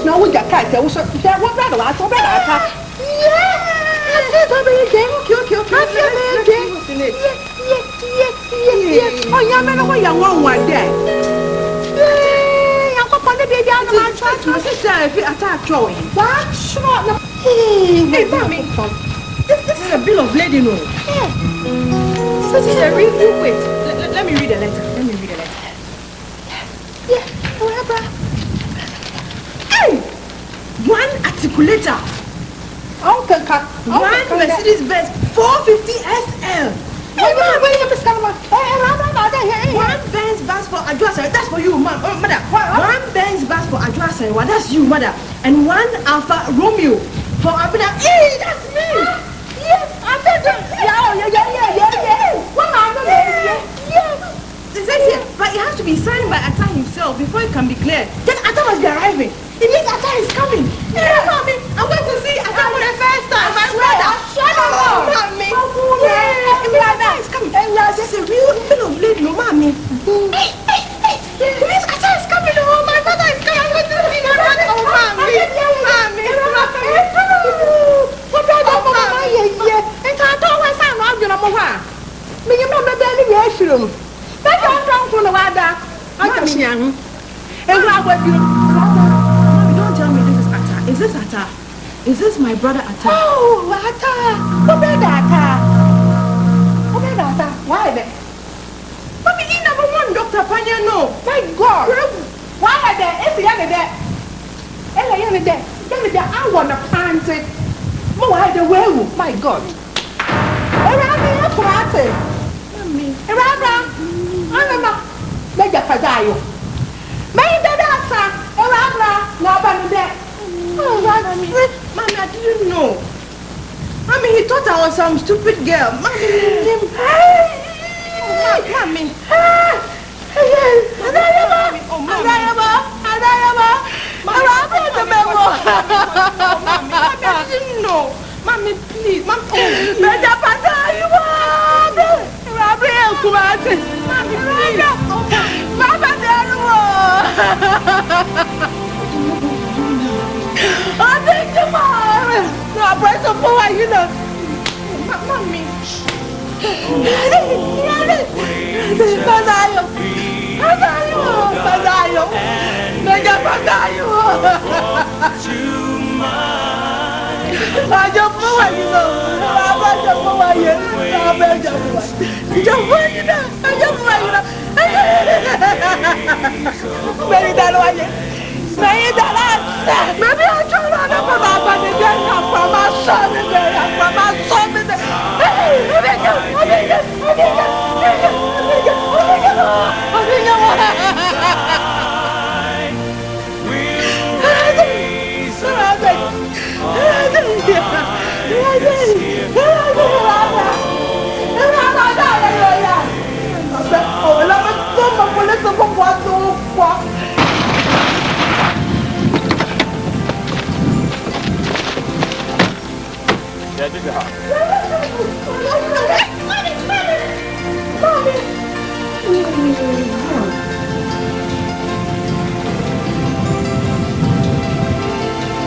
Now, with your cat, there was a what rather, I thought that. Yeah, I said, oh, yeah, man, what you want one day? I'm trying to say, if you attack Joey. What? Sure. Hey, mommy. This is a bill of lading, no? Yeah. This is a review. Wait, let me read the letter. Yeah, whatever. Hey! One articulator. One Mercedes-Benz 450 SL. Hey, one Benz bus for Adwoa, that's for you, mother. One Benz bus for Adwoa, that's you, mother. And one Alfa Romeo for Abina. Hey, that's me. Yes, I said that. Yeah. What am I? Yeah. It says here, but it has to be signed by Atta himself before it can be cleared. Then Atta must be arriving. It means Atta is coming. Yeah, mommy, I'm going to see Atta for the first time. I swear that. Shut up, mommy. Yeah, Atta is coming. This is a real bill of lading, mommy. Mommy, don't tell me this is Atta. Is this Atta? Is this my brother Atta? Oh, Atta. Who made Atta? Who made Atta? Why then? Mommy, you never want Dr. Panya, no. My God. Why are there? Is the other there? Ella, you're there. I want to plant it. Why the way? My God. Around here, Parate. Mommy. Around. Make a padayo. Make the dancer. Around. Nobody there. Oh, Mommy, I didn't know. Mommy, he thought I was some stupid girl. Mommy. Mommy, please.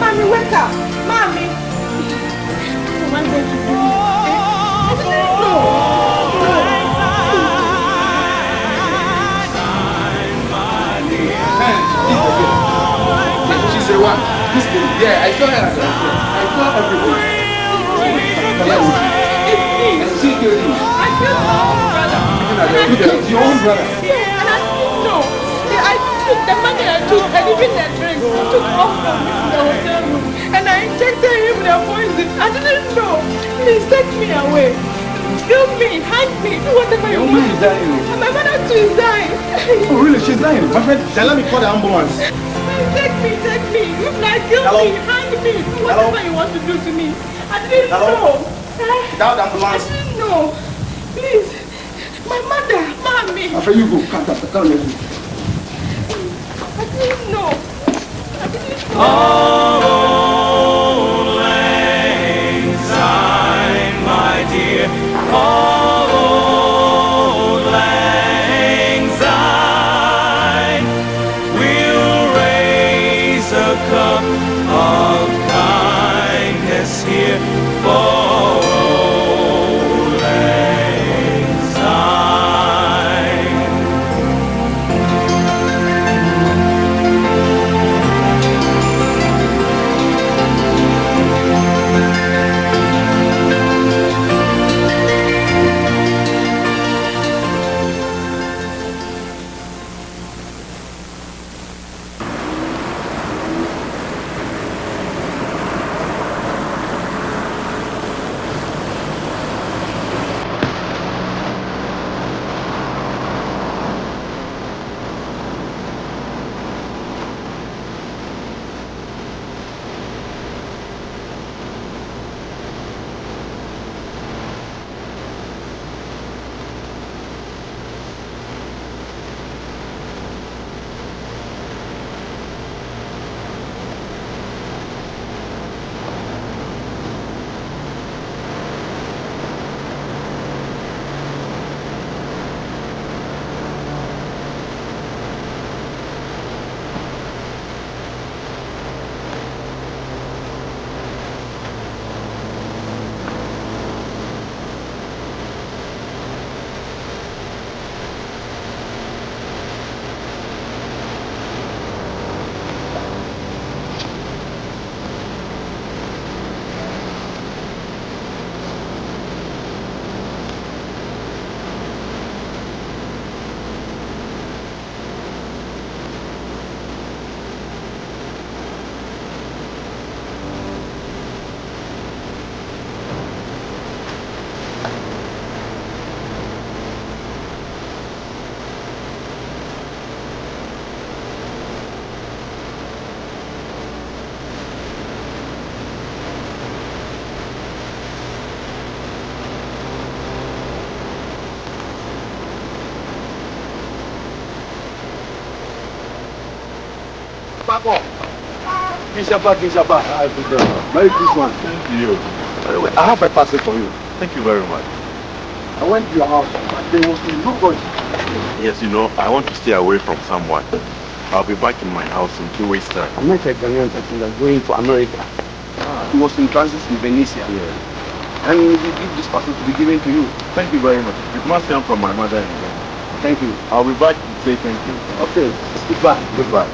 Mommy, wake up! Mommy! What did you do? I didn't know. She said what? This thing, yeah, I saw her. I saw everything. And she killed him. I killed my own brother. You killed your own brother. Yeah, and I didn't know. I took the money I took and even the drinks I took off from the hotel room. And I injected him with a poison. I didn't know. Please take me away. Kill me, hang me, do whatever you want. Is dying. And my mother too is dying. Oh really? She's dying. My friend, let me call the ambulance. Take me. If not, kill me, hang me, do whatever you want to do to me. I didn't know. Without the ambulance. I didn't know. Please. My mother, mommy. After you go, can't let me. I didn't know. Auld Lang Syne, my dear. Auld Lang Syne. We'll raise a cup of kindness here for Auld Lang Syne. Back off. Kinshapa. Merry Christmas. Thank you. Anyway, I have a parcel for you. Thank you very much. I went to your house, but there was nobody. Yes, you know, I want to stay away from someone. I'll be back in my house in 2 weeks' time. I met a Ghanaian person that's going to America. He was in transit in Venice. Yeah. And we give this parcel to be given to you. Thank you very much. It must come from my mother and God. Thank you. I'll be back to say thank you. Okay. Goodbye. Goodbye.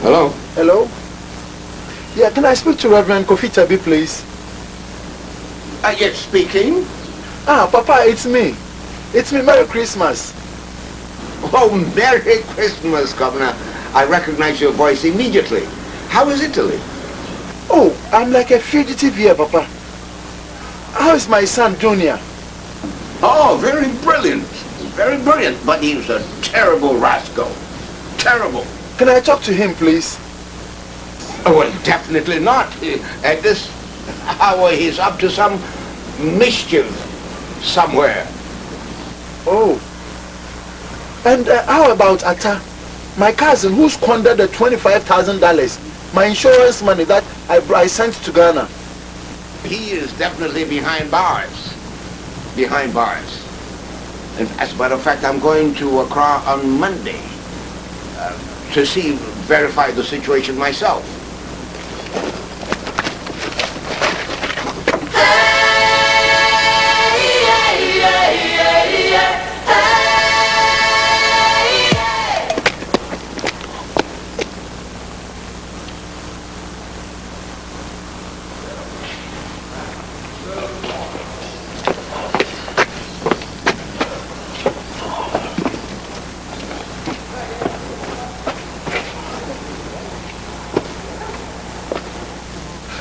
Hello? Hello? Yeah, can I speak to Reverend Kofi Tabi, please? Yes, speaking. Ah, Papa, it's me. It's me. Merry Christmas. Oh, Merry Christmas, Governor. I recognize your voice immediately. How is Italy? Oh, I'm like a fugitive here, Papa. How is my son, Junior? Oh, very brilliant. Very brilliant. But he's a terrible rascal. Terrible. Can I talk to him, please? Oh, well, definitely not. At this hour, he's up to some mischief somewhere. Oh. And how about Atta? My cousin who squandered the $25,000, my insurance money that I sent to Ghana. He is definitely behind bars. Behind bars. And as a matter of fact, I'm going to Accra on Monday to verify the situation myself.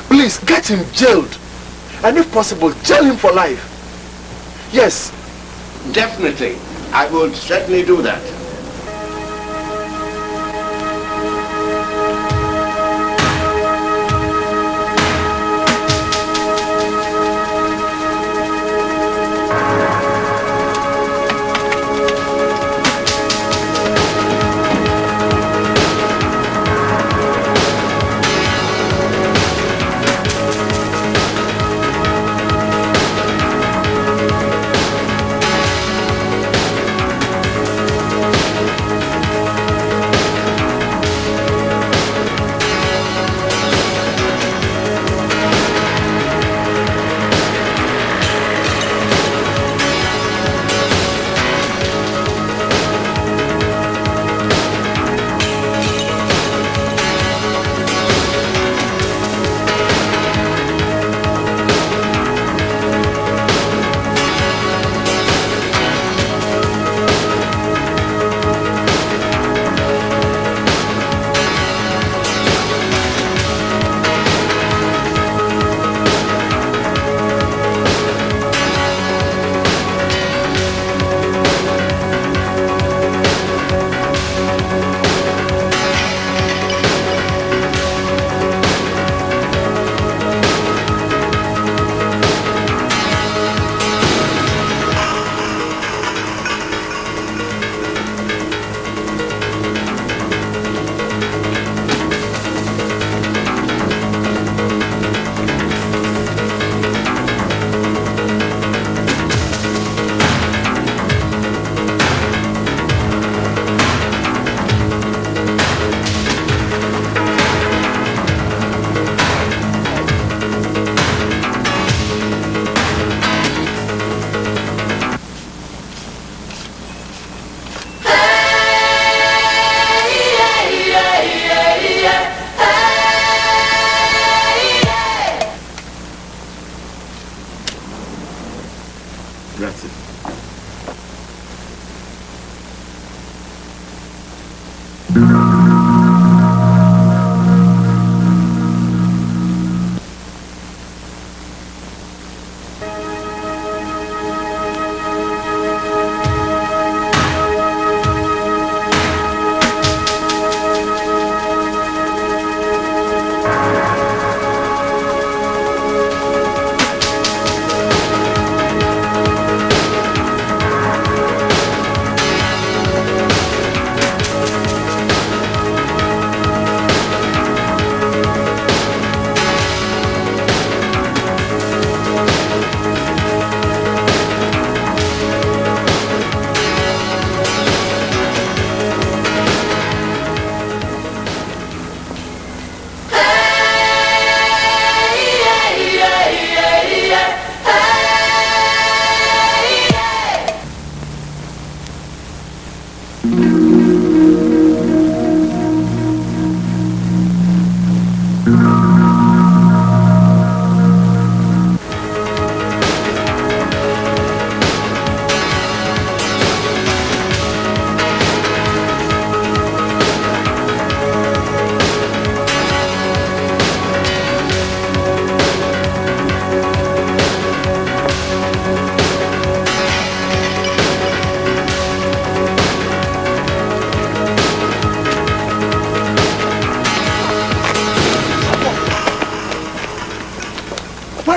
Please, get him jailed. And if possible, jail him for life. Yes. Definitely. I will certainly do that.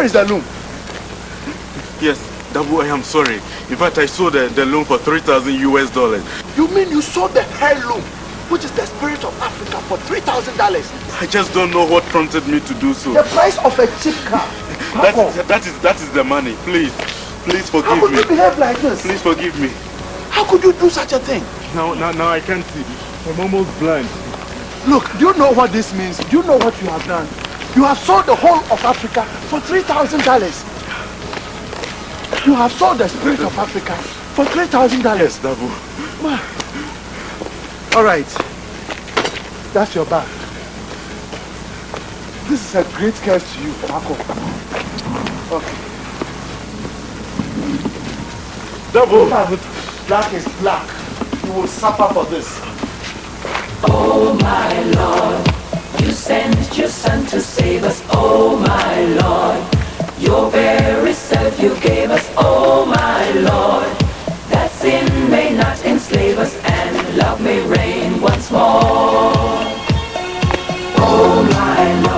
Where is the loom? Yes, Dabu, I am sorry. In fact, I sold the loom for $3,000 US. You mean you sold the heirloom, which is the spirit of Africa, for $3,000? I just don't know what prompted me to do so. The price of a cheap car. That is the money. Please forgive me. How could you behave like this? Please forgive me. How could you do such a thing? Now I can't see. I'm almost blind. Look, do you know what this means? Do you know what you have done? You have sold the whole of Africa for $3,000. You have sold the spirit of Africa for $3,000. Yes, Dabu. All right. That's your bag. This is a great curse to you, Marco. Okay. Dabu. Black is black. You will suffer for this. Oh my Lord, you sent your son to save us. Oh my Lord, your very self you gave us. Oh my Lord, that sin may not enslave us and love may reign once more. Oh my Lord.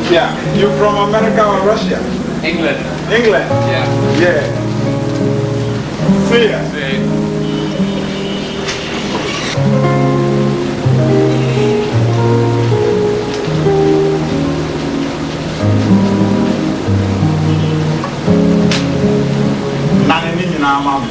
Yeah, you from America or Russia? England. England? Yeah. Yeah. See ya. See. Nani na mama.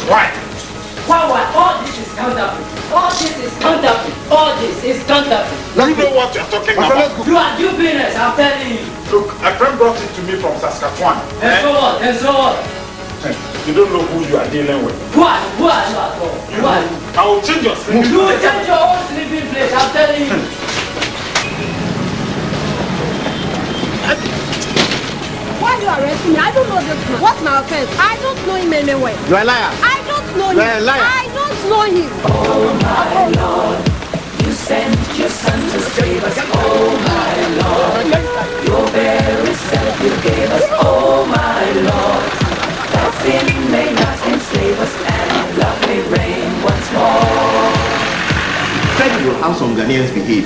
Why? Why? All this is counterfeit. All this is counterfeit. All this is counterfeit. You know what you're talking about? You are due business, I'm telling you. Look, a friend brought it to me from Saskatchewan. And so what? And so what? You don't know who you are dealing with. Who are you at all? Who are you? I will change your sleeping place. You will change your own sleeping place, I'm telling you. first. I don't know him anywhere. You are a liar. I don't know him. You are a liar. I don't know him. Oh my Lord, you sent your son to save us. Oh my Lord, your very self you gave us. Oh my Lord, that sin may not enslave us and love may reign once more. Try to know how some Ghanaians behave.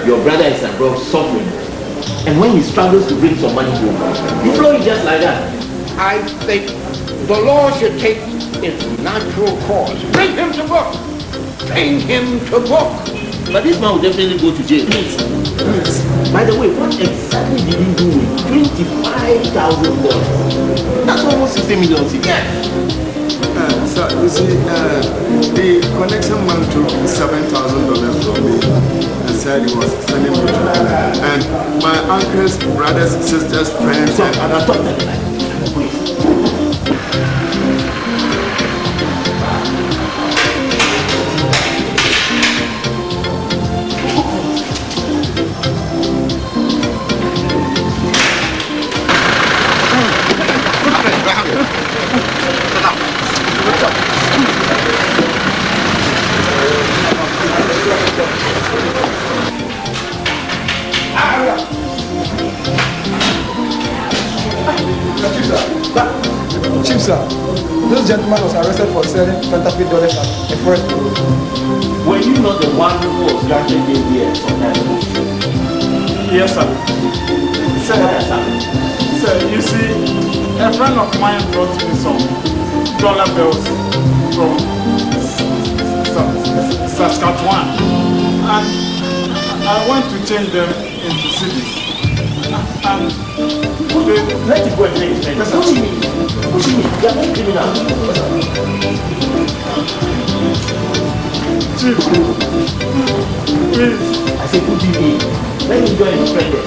Your brother is abroad suffering, and when he struggles to bring some money home, you flow it just like that. I think the law should take its natural course. Bring him to book. Bring him to book. But this man will definitely go to jail. Please. By the way, what exactly did you do with $25,000? That's almost 60 million. Yes. Sir, you see, the connection man took $7,000 from me and said he was sending me to Ghana. And my uncle's brothers, sisters, friends, and other Chief, sir, this gentleman was arrested for selling counterfeit dollars at a forest road. Were you not the one who was granted bail here sometime ago? Yes, sir. Sir, you see, a friend of mine brought me some dollar bills from Saskatchewan, and I went to change them into cedis. And let it go and play. What do you mean? What do you mean? You are not criminal. Chief, please. I said, what do you mean? Let me go and spend it.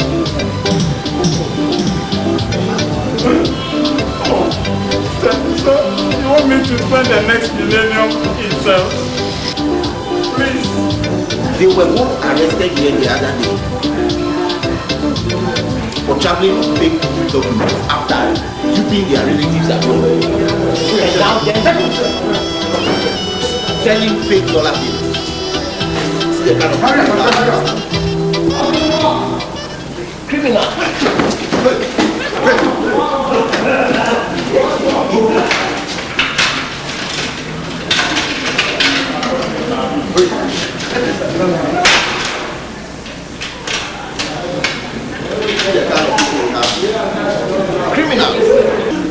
So, you want me to spend the next millennium itself? Please. They were both arrested here the other day for traveling on fake documents after duping their relatives abroad. And now they're selling fake dollar bills. It's the kind of criminal.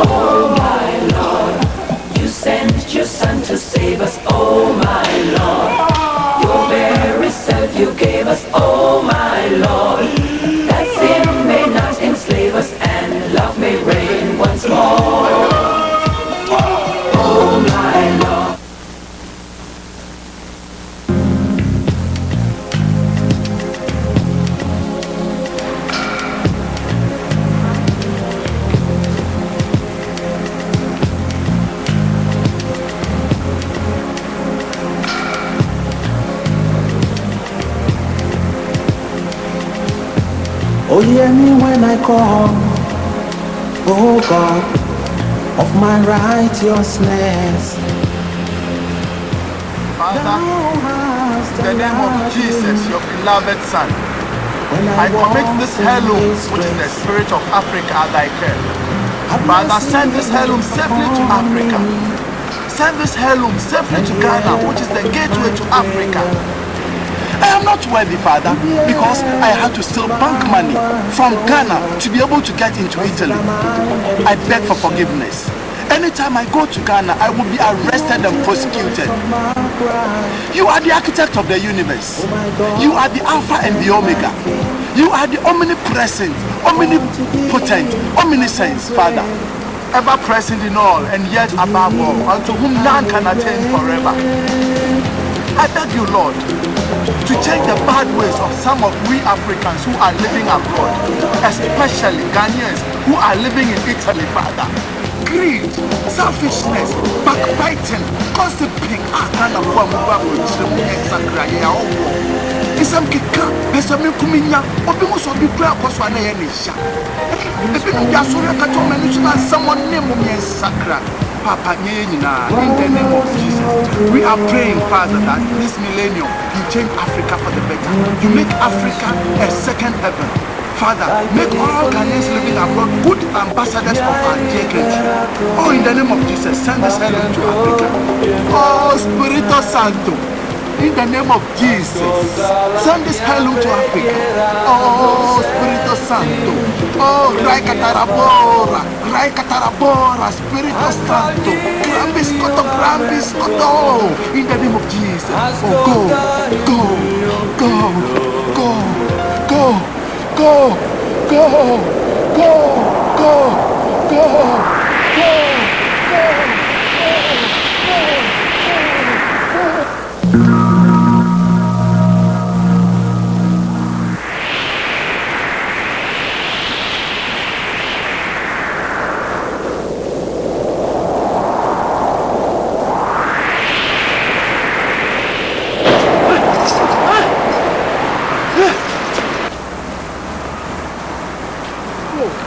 Oh my Lord, you sent your son to save us. Oh my Lord, your very self you gave us. Oh my Lord, that sin may not enslave us and love may reign once more. Oh my Lord. Oh, hear me when I call, oh God, of my righteousness. Father, in the name of Jesus, your beloved Son, I commit this heirloom, which is the spirit of Africa, at thy care. Father, send this heirloom safely to Africa. Send this heirloom safely to Ghana, which is the gateway to Africa. I am not worthy, Father, because I had to steal bank money from Ghana to be able to get into Italy. I beg for forgiveness. Anytime I go to Ghana, I will be arrested and prosecuted. You are the architect of the universe. You are the Alpha and the Omega. You are the omnipresent, omnipotent, omniscience, Father. Ever present in all and yet above all, unto whom none can attain forever. I beg you, Lord, to change the bad ways of some of we Africans who are living abroad, especially Ghanaians who are living in Italy, Father. Greed, selfishness, backbiting, gossiping, Pesami Kuminya, Obimus will be prayer because one day. If you just saw a catch someone named Sakra, Papa Nina, in the name of Jesus, we are praying, Father, that this millennium you change Africa for the better. You make Africa a second heaven. Father, make all Ghanaians living abroad good ambassadors of our dear country. Oh, in the name of Jesus, send this help to Africa. Oh, Spirito Santo, in the name of Jesus, send this help to Africa. Oh, Spirito Santo. Oh, Raikatarabora, Spirito Santo. Grambis Koto, in the name of Jesus. Oh, go.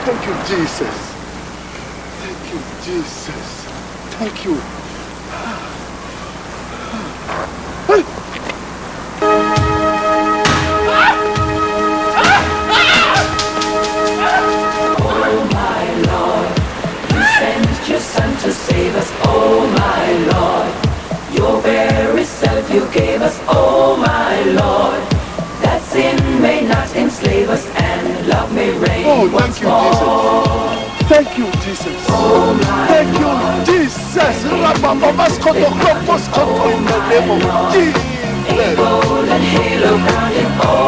Thank you, Jesus. Thank you, Jesus. Thank you. Oh my Lord, you sent your Son to save us. Oh my Lord, your very self you gave us. Oh my Lord, that sin may not enslave us and love may reign. Oh, thank you, Jesus. Thank you, Jesus. Thank you, Jesus. In the name of Jesus. A golden halo round him.